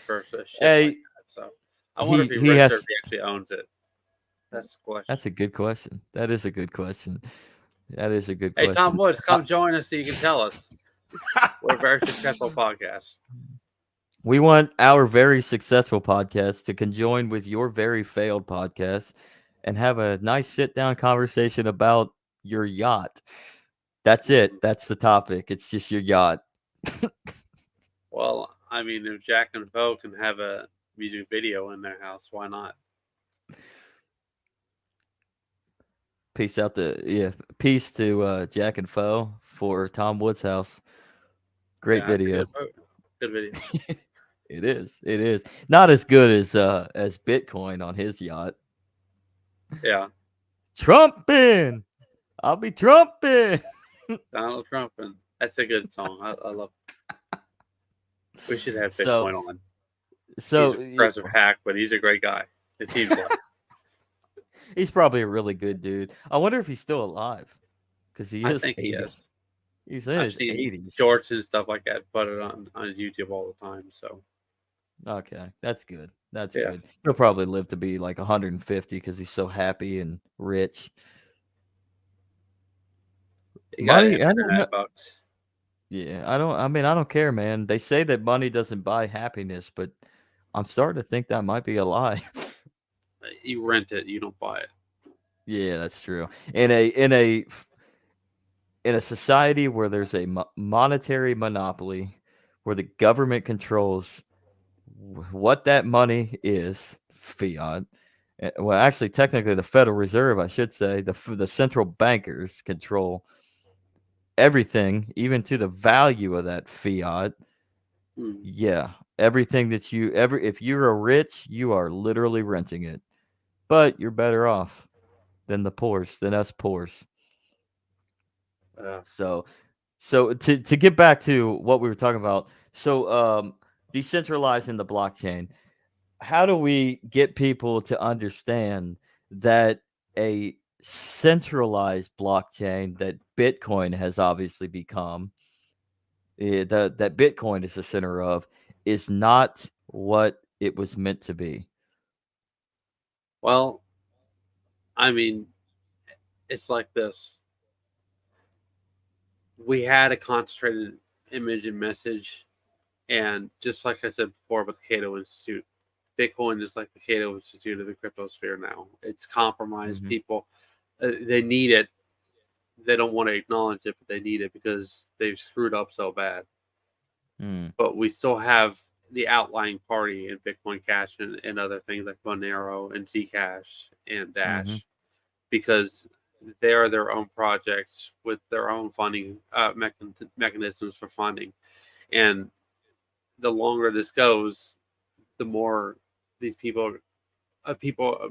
for a ship Hey, like that. So I wonder if he he rich or has. if he actually owns it. That's the question. That's a good question. That is a good question. That is a good Hey, Tom question. Woods, come join us so you can tell us. We're a very successful podcast. We want our very successful podcast to conjoin with your very failed podcast and have a nice sit down conversation about your yacht. That's it. That's the topic. It's just your yacht. Well, if Jack and Bo can have a music video in their house, why not? Peace out peace to Jack and Foe for Tom Woods' house. Great Yeah, that's a video. good video. It is. It is. Not as good as Bitcoin on his yacht. Yeah. Trumping. I'll be trumping. Donald Trump, and that's a good song. I love it. We should have So Bitcoin on. so He's a progressive hack, but he's a great guy. It seems like. he's probably a really good dude. I wonder if he's still alive because he I is think 80. he is. He's in I've his seen 80s. shorts and stuff like that, put it on his YouTube all the time. So Okay, that's good. That's yeah, good. He'll probably live to be like 150 because he's so happy and rich. you got Money, I don't know. internet bucks. Yeah, I don't. I mean, I don't care, man. They say that money doesn't buy happiness, but I'm starting to think that might be a lie. You rent it, you don't buy it. Yeah, that's true. In a society where there's a monetary monopoly, where the government controls what that money is, fiat. Well, actually, technically, the Federal Reserve, I should say, the central bankers control everything, even to the value of that fiat. Hmm. Yeah, everything that if you're a rich, you are literally renting it, but you're better off than us poors. Uh, So, to get back to what we were talking about, decentralizing the blockchain. How do we get people to understand that a centralized blockchain that Bitcoin has obviously become, that Bitcoin is the center of, is not what it was meant to be? well, I mean, it's like this. We had a concentrated image and message, and just like I said before about the Cato Institute, Bitcoin is like the Cato Institute of the cryptosphere now. It's compromised. Mhm. People, they need it. They don't want to acknowledge it, but they need it because they've screwed up so bad. Mm. But we still have the outlying party in Bitcoin Cash and other things like Monero and Zcash and Dash Mhm. because they are their own projects with their own funding mechanisms for funding. And the longer this goes, the more these people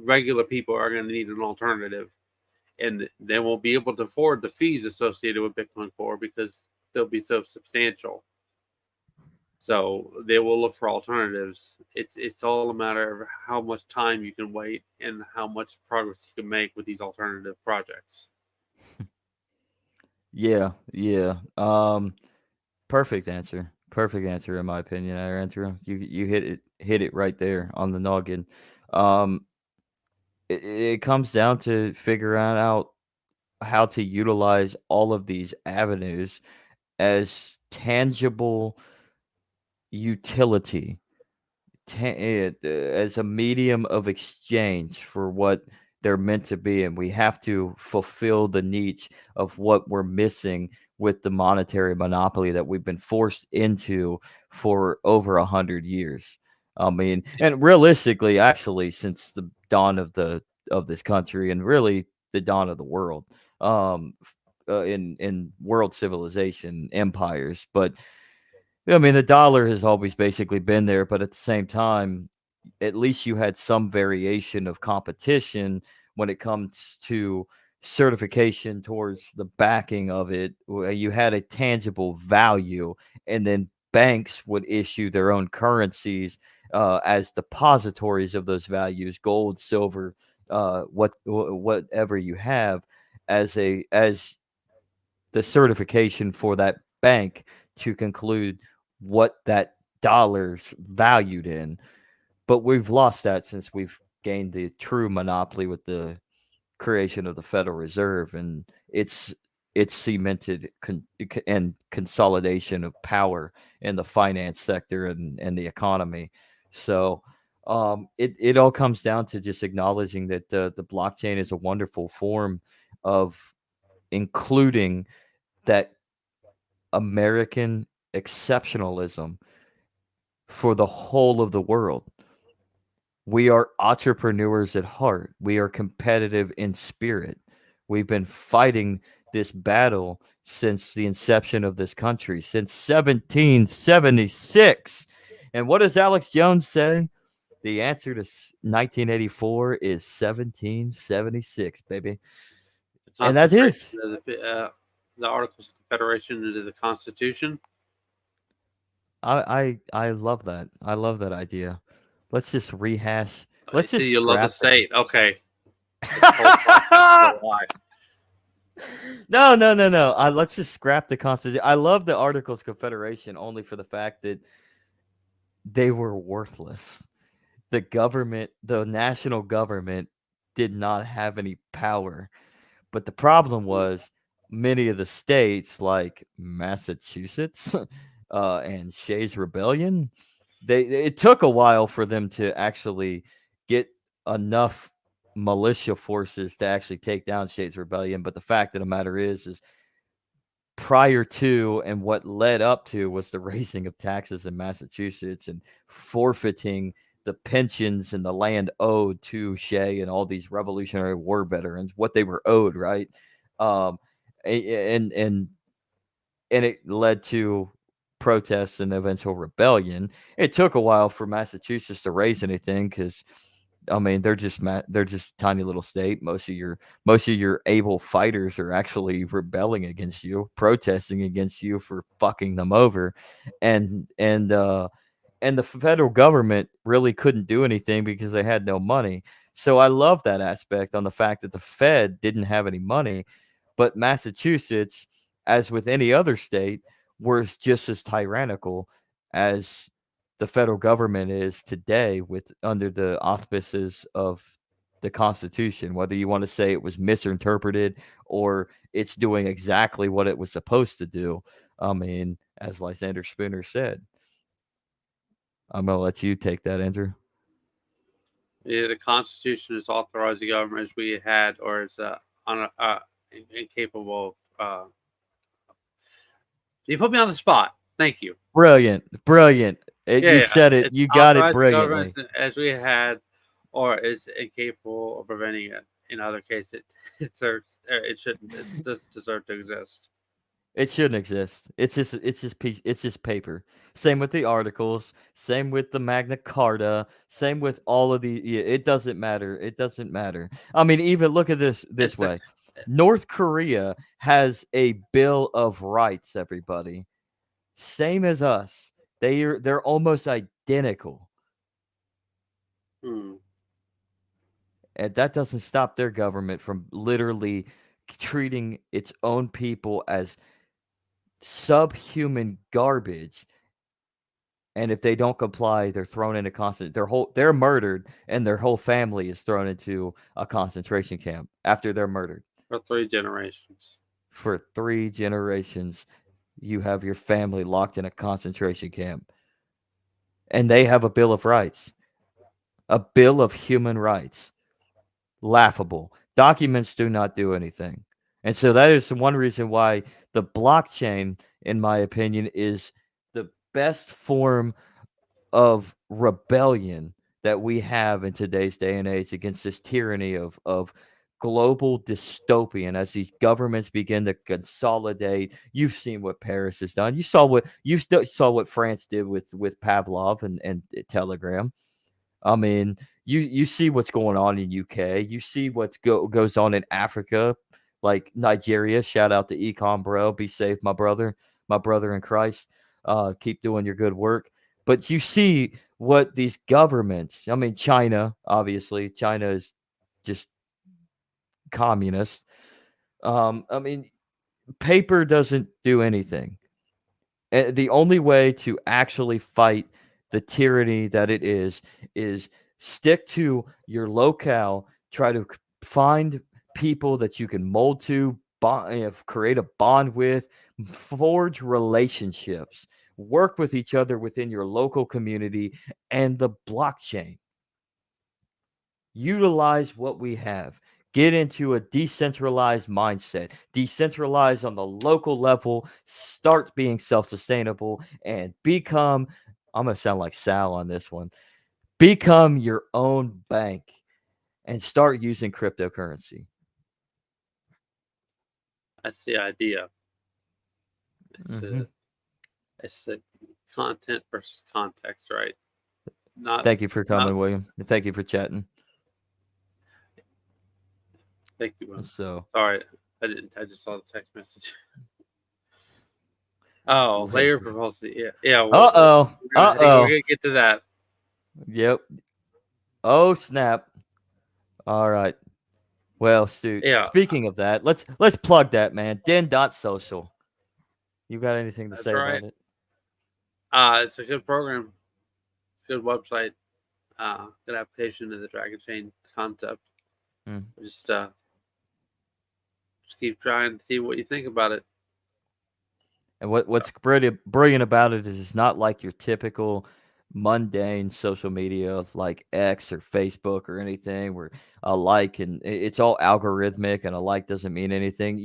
regular people are going to need an alternative, and they won't be able to afford the fees associated with Bitcoin Core because they'll be so substantial. So they will look for alternatives. It's all a matter of how much time you can wait and how much progress you can make with these alternative projects. Yeah, yeah. Perfect answer. Perfect answer in my opinion, Andrew. You hit it right there on the noggin. Um, it comes down to figuring out how to utilize all of these avenues as tangible utility as a medium of exchange for what they're meant to be, and we have to fulfill the niche of what we're missing with the monetary monopoly that we've been forced into for over 100 years. I mean, and realistically, actually, since the dawn of this country, and really the dawn of the world, in world civilization empires, but I mean, the dollar has always basically been there, but at the same time, at least you had some variation of competition when it comes to certification towards the backing of it. Where you had a tangible value, and then banks would issue their own currencies as depositories of those values, gold, silver, whatever you have, as the certification for that bank to conclude what that dollar's valued in. But we've lost that since we've gained the true monopoly with the creation of the Federal Reserve, and it's cemented and consolidation of power in the finance sector and the economy. So it all comes down to just acknowledging that the blockchain is a wonderful form of including that American exceptionalism for the whole of the world. We are entrepreneurs at heart. We are competitive in spirit. We've been fighting this battle since the inception of this country, since 1776. And what does Alex Jones say? The answer to 1984 is 1776, baby. And that is. The Articles of Confederation into the Constitution. I love that. I love that idea. Let's just rehash. Let's just you love the scrap state. Okay. No. Let's just scrap the Constitution. I love the Articles of Confederation only for the fact that they were worthless. The government, the national government, did not have any power. But the problem was many of the states, like Massachusetts and Shays Rebellion, it took a while for them to actually get enough militia forces to actually take down Shays Rebellion. But the fact of the matter is prior to and what led up to was the raising of taxes in Massachusetts and forfeiting the pensions and the land owed to Shay and all these Revolutionary War veterans, what they were owed, right? Um, and it led to protests and eventual rebellion. It took a while for Massachusetts to raise anything because I mean, they're just tiny little state. Most of your able fighters are actually rebelling against you, protesting against you for fucking them over, and and the federal government really couldn't do anything because they had no money. So I love that aspect on the fact that the Fed didn't have any money, but Massachusetts, as with any other state, was just as tyrannical as the federal government is today with under the auspices of the Constitution, whether you want to say it was misinterpreted or it's doing exactly what it was supposed to do. I mean, as Lysander Spooner said. I'm gonna let you take that, Andrew. Yeah, the Constitution is authorized the government as we had, or is incapable of. You put me on the spot. Thank you. Brilliant. You said it. You got it brilliantly. As we had, or is incapable of preventing it. In other cases, it shouldn't. It doesn't deserve to exist. It shouldn't exist. It's just paper. Same with the articles. Same with the Magna Carta. Same with all of the. Yeah, it doesn't matter. It doesn't matter. I mean, even look at this It's a way. North Korea has a Bill of Rights. Everybody, same as us. They're almost identical, hmm. and that doesn't stop their government from literally treating its own people as subhuman garbage, and if they don't comply, they're thrown into they're murdered, and their whole family is thrown into a concentration camp after they're murdered. For 3 generations. For 3 generations, you have your family locked in a concentration camp, and they have a Bill of Rights, a Bill of Human Rights. Laughable. Documents do not do anything. And so that is one reason why the blockchain, in my opinion, is the best form of rebellion that we have in today's day and age against this tyranny of global dystopian as these governments begin to consolidate. You've seen what Paris has done. Saw what France did with Pavlov and Telegram. I mean, you see what's going on in UK. You see what's goes on in Africa, like Nigeria. Shout out to Econ Bro. Be safe, my brother in Christ. Keep doing your good work. But you see what these governments. I mean, China. Obviously, China is just communist. I mean, paper doesn't do anything. The only way to actually fight the tyranny that it is stick to your locale, try to find people that you can mold to, create a bond with, forge relationships, work with each other within your local community and the blockchain. Utilize what we have. Get into a decentralized mindset. Decentralize on the local level. Start being self sustainable and become, I'm going to sound like Sal on this one, become your own bank and start using cryptocurrency. That's the idea. It's Mm-hmm. it's a content versus context, right? Not. Thank you for coming, not, William. And thank you for chatting. Thank you. So, sorry, I didn't. I just saw the text message. Oh, layer propulsivity. Yeah, yeah. We're gonna get to that. Yep. Oh snap! All right. Well, Stu, Yeah. speaking of that, let's plug that, man. Den.social. You got anything to say about it? It's a good program. Good website. Good application of the Dragon Chain concept. Just keep trying to see what you think about it. And what's brilliant about it is it's not like your typical mundane social media like X or Facebook or anything where a like and it's all algorithmic and a like doesn't mean anything.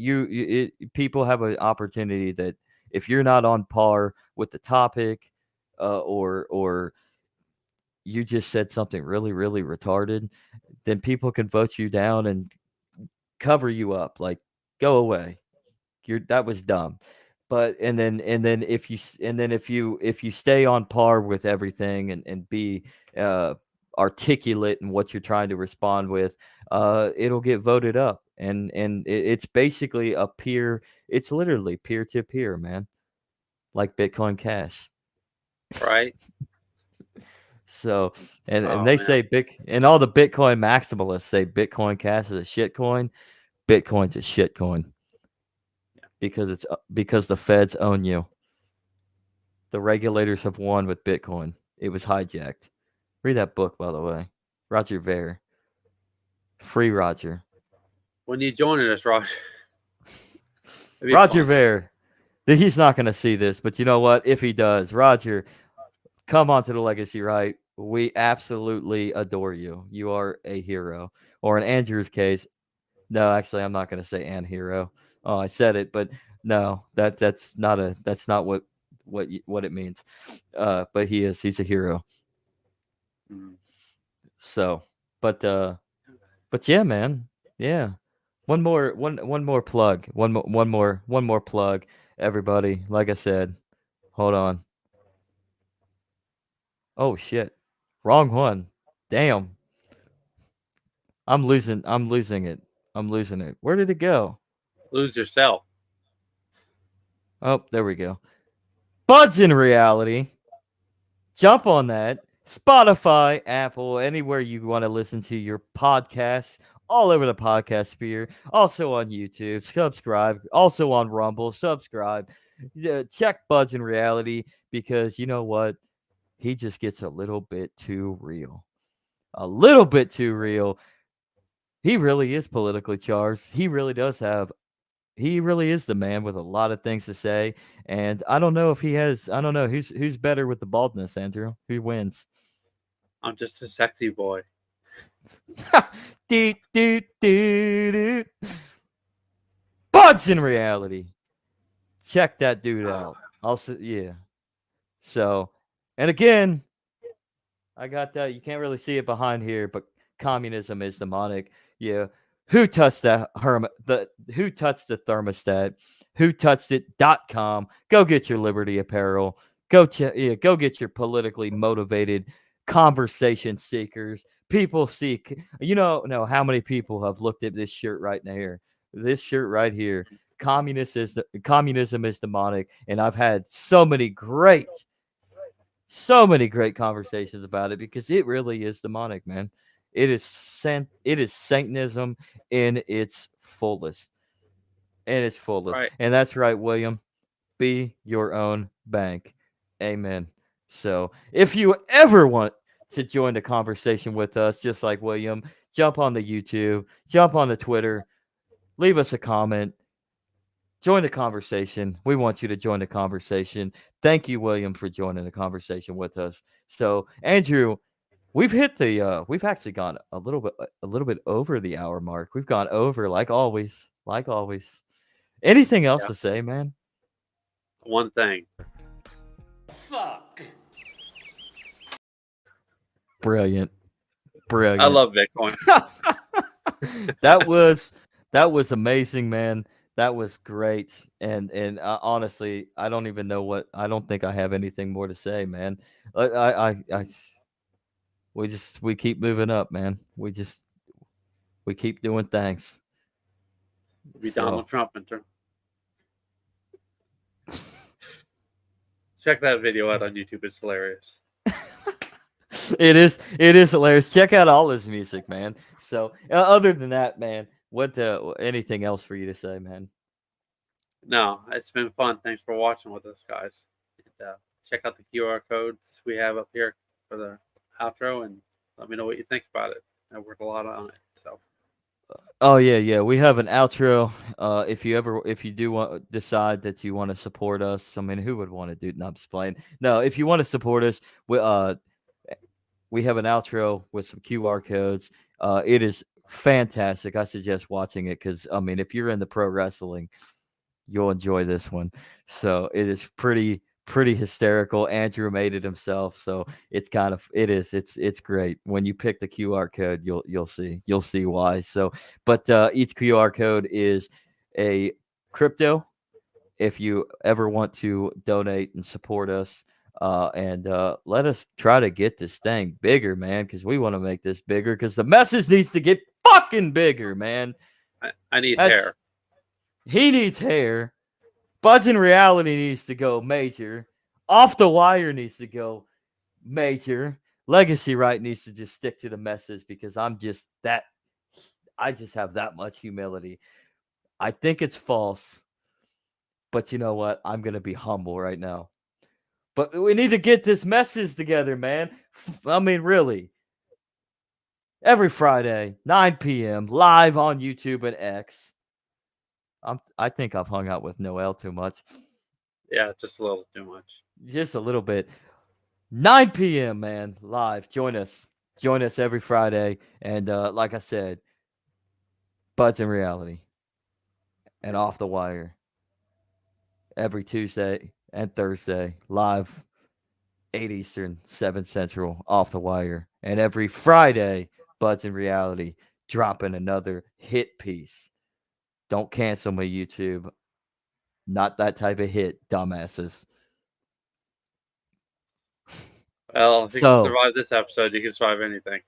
People have an opportunity that if you're not on par with the topic, or you just said something really really retarded, then people can vote you down and cover you up, like go away. That was dumb. But and then if you stay on par with everything and be articulate in what you're trying to respond with, it'll get voted up. And it's basically it's literally peer to peer, man, like Bitcoin Cash. Right. So and they say and all the Bitcoin maximalists say Bitcoin Cash is a shit coin. Bitcoin's a shit coin. Because the feds own you. The regulators have won with Bitcoin. It was hijacked. Read that book, by the way. Roger Ver. Free Roger. When you joining us, Roger? Roger Ver. He's not going to see this, but you know what? If he does, Roger, come on to the Legacy Right. We absolutely adore you. You are a hero. Or in Andrew's case, no, actually, I'm not going to say an hero. Oh, I said it, but no, that's not what it means. But he's a hero. So, but yeah, man, yeah. One more plug. One more plug. everybody. Like I said, hold on. Oh shit, wrong one. Damn, I'm losing. I'm losing it. I'm losing it. Where did it go? Lose yourself. Oh, there we go. Buds in reality. Jump on that. Spotify, Apple, anywhere you want to listen to your podcasts, all over the podcast sphere. Also on YouTube, subscribe. Also on Rumble, subscribe. Check Buds in reality because you know what? He just gets a little bit too real. A little bit too real. He really is politically charged. He really does have he really is the man with a lot of things to say. And I don't know if he has I don't know who's better with the baldness, Andrew. Who wins? I'm just a sexy boy. do, do, do, do. Buds in reality. Check that dude out. Also, yeah. So, and again, I got that. You can't really see it behind here, but communism is demonic. Yeah. Who touched that who touched the thermostat? Who touched it.com. Go get your Liberty apparel. Go get your politically motivated conversation seekers. People seek. No, how many people have looked at this shirt right here? This shirt right here. Communism is demonic, and I've had so many great conversations about it because it really is demonic, man. It is Satanism in its fullest. Right. And that's right, William. Be your own bank. Amen. So if you ever want to join the conversation with us, just like William, jump on the YouTube, jump on the Twitter, leave us a comment. Join the conversation. We want you to join the conversation. Thank you, William, for joining the conversation with us. So, Andrew, we've actually gone a little bit over the hour mark. We've gone over like always. Anything else to say, man? One thing. Fuck. Brilliant. I love Bitcoin. that was amazing, man. That was great. And honestly, I don't even know I don't think I have anything more to say, man. We keep moving up, man. We keep doing things. Be Donald Trump enter. Check that video out on YouTube. It's hilarious. It is hilarious. Check out all his music, man. So other than that, man, anything else for you to say, man? No, it's been fun. Thanks for watching with us, guys. And, check out the QR codes we have up here for the outro, and let me know what you think about it. I worked a lot on it. So. Oh yeah. We have an outro. If you do decide that you want to support us, I mean, who would want to do? No, I'm just playing. No, if you want to support us, we have an outro with some QR codes. It is fantastic. I suggest watching it because I mean, if you're into pro wrestling, you'll enjoy this one. So it is pretty hysterical. Andrew made it himself, so it's great. When you pick the QR code, you'll see why. So, but each QR code is a crypto. If you ever want to donate and support us, and let us try to get this thing bigger, man, because we want to make this bigger because the message needs to get fucking bigger, man. I need hair. He needs hair. Buds in reality needs to go major. Off the wire needs to go major. Legacyright needs to just stick to the message because I just have that much humility. I think it's false. But you know what? I'm going to be humble right now. But we need to get this message together, man. I mean, really. Every Friday, 9 p.m., live on YouTube and X. I think I've hung out with Noel too much. Yeah, just a little too much. Just a little bit. 9 p.m., man, live. Join us every Friday. And like I said, Buds in Reality and Off the Wire every Tuesday and Thursday, live 8 Eastern, 7 Central, Off the Wire. And every Friday, Buds in Reality dropping another hit piece. Don't cancel my YouTube. Not that type of hit, dumbasses. Well, if you can survive this episode, you can survive anything.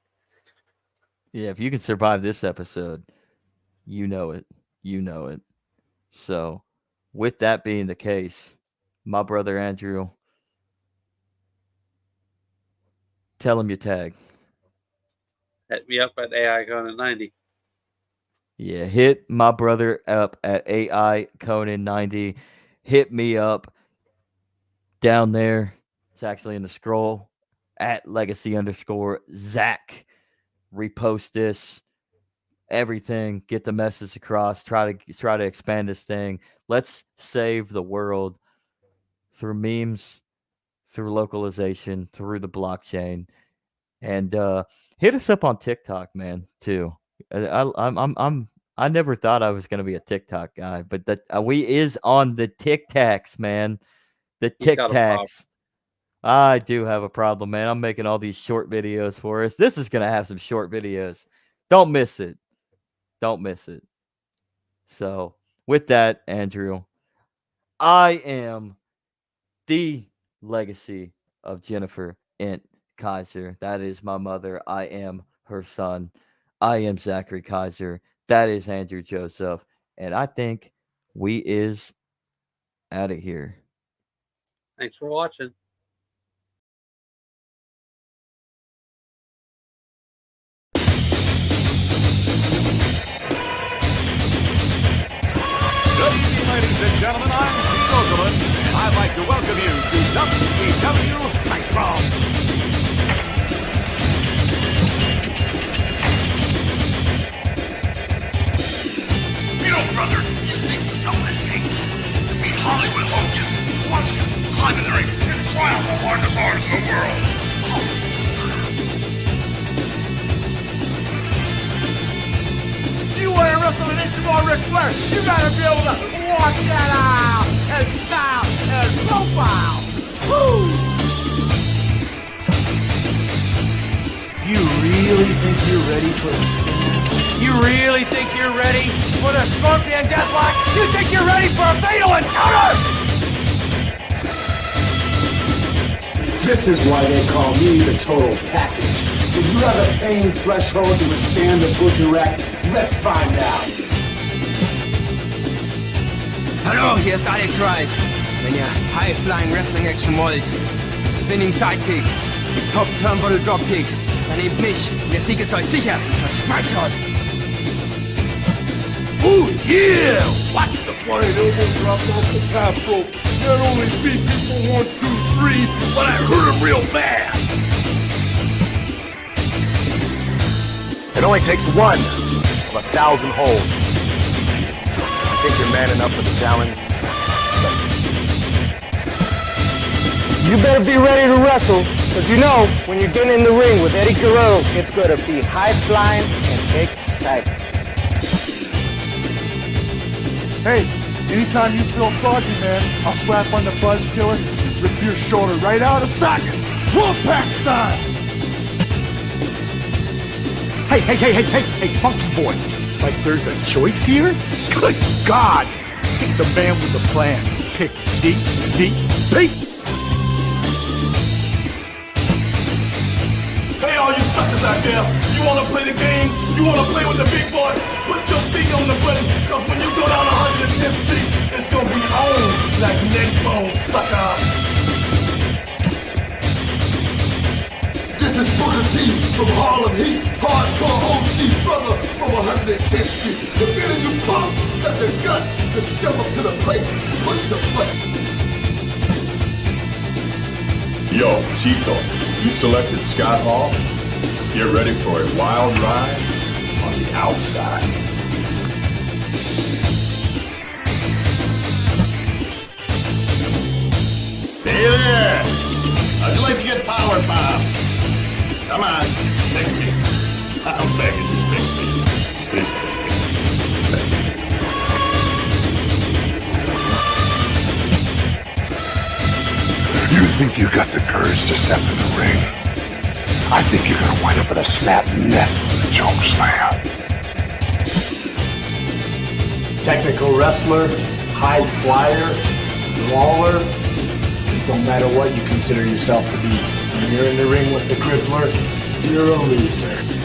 Yeah, if you can survive this episode, you know it. You know it. So, with that being the case, my brother Andrew, tell him your tag. Hit me up at AI Conan 90. Yeah, hit my brother up at AI Conan 90. Hit me up down there. It's actually in the scroll at legacy_Zach. Repost this. Everything. Get the message across. Try to expand this thing. Let's save the world through memes, through localization, through the blockchain, and hit us up on TikTok, man. Too. I never thought I was gonna be a TikTok guy, but that we is on the TikToks, man. The TikToks. I do have a problem, man. I'm making all these short videos for us. This is gonna have some short videos. Don't miss it. Don't miss it. So, with that, Andrew, I am the legacy of Jennifer Int Kaiser. That is my mother. I am her son. I am Zachary Kaiser. That is Andrew Joseph. And I think we is out of here. Thanks for watching. Good evening, ladies and gentlemen. I'm Pete Roseland, and I'd like to welcome you to WCW Nitro. You know, brother, you think you know what it takes to beat Hollywood Hogan, who wants to climb in the ring and try out the largest arms in the world. Hollywood style. You want to wrestle an inch more Ric Flair, you gotta be able to walk that out and style and profile. Woo! You really think you're ready for a You really think you're ready for the Scorpion Deathlock? You think you're ready for a fatal encounter? This is why they call me the total package. Do you have a pain threshold to withstand the butcher rack? Let's find out. Hallo, hier ist Thelegacyright. Wenn ihr High-Flying Wrestling Action wollt, Spinning Sidekick, Top Turnbuckle Dropkick, dann nehmt mich. Der Sieg ist euch sicher. Versprecht euch. Oh yeah! Watch the flying elbow drop off the top rope. Not only beat people 1, 2, 3, but I hurt them real bad. It only takes one of 1,000 holes. I think you're man enough for the challenge. You better be ready to wrestle, because you know, when you're getting in the ring with Eddie Guerrero, it's going to be high-flying and exciting. Hey, anytime you feel froggy, man, I'll slap on the buzz killer and rip your shoulder right out of socket. Wolfpack style! Hey, funky boy. Like there's a choice here? Good God! Pick the man with the plan. Pick deep. Hey, all you suckers out there, you wanna play the game? You wanna play with the big boy? Put your feet on the button, cause when you go down 110th Street, it's gonna be on like neck bone, sucker. This is Booker T from Harlem Heat, hardcore OG brother from 110th Street. The minute you pump, got the gut to step up to the plate, push the button. Yo, Chico, you selected Scott Hall? Get ready for a wild ride on the outside. Hey there! How'd you like to get power pop? Come on, take me. I'm begging you, take me. Please take me. You think you got the courage to step in the ring? I think you're gonna wind up with a snap neck with a choke slam. Technical wrestler, high flyer, brawler. It don't matter what you consider yourself to be. When you're in the ring with the crippler, you're a loser.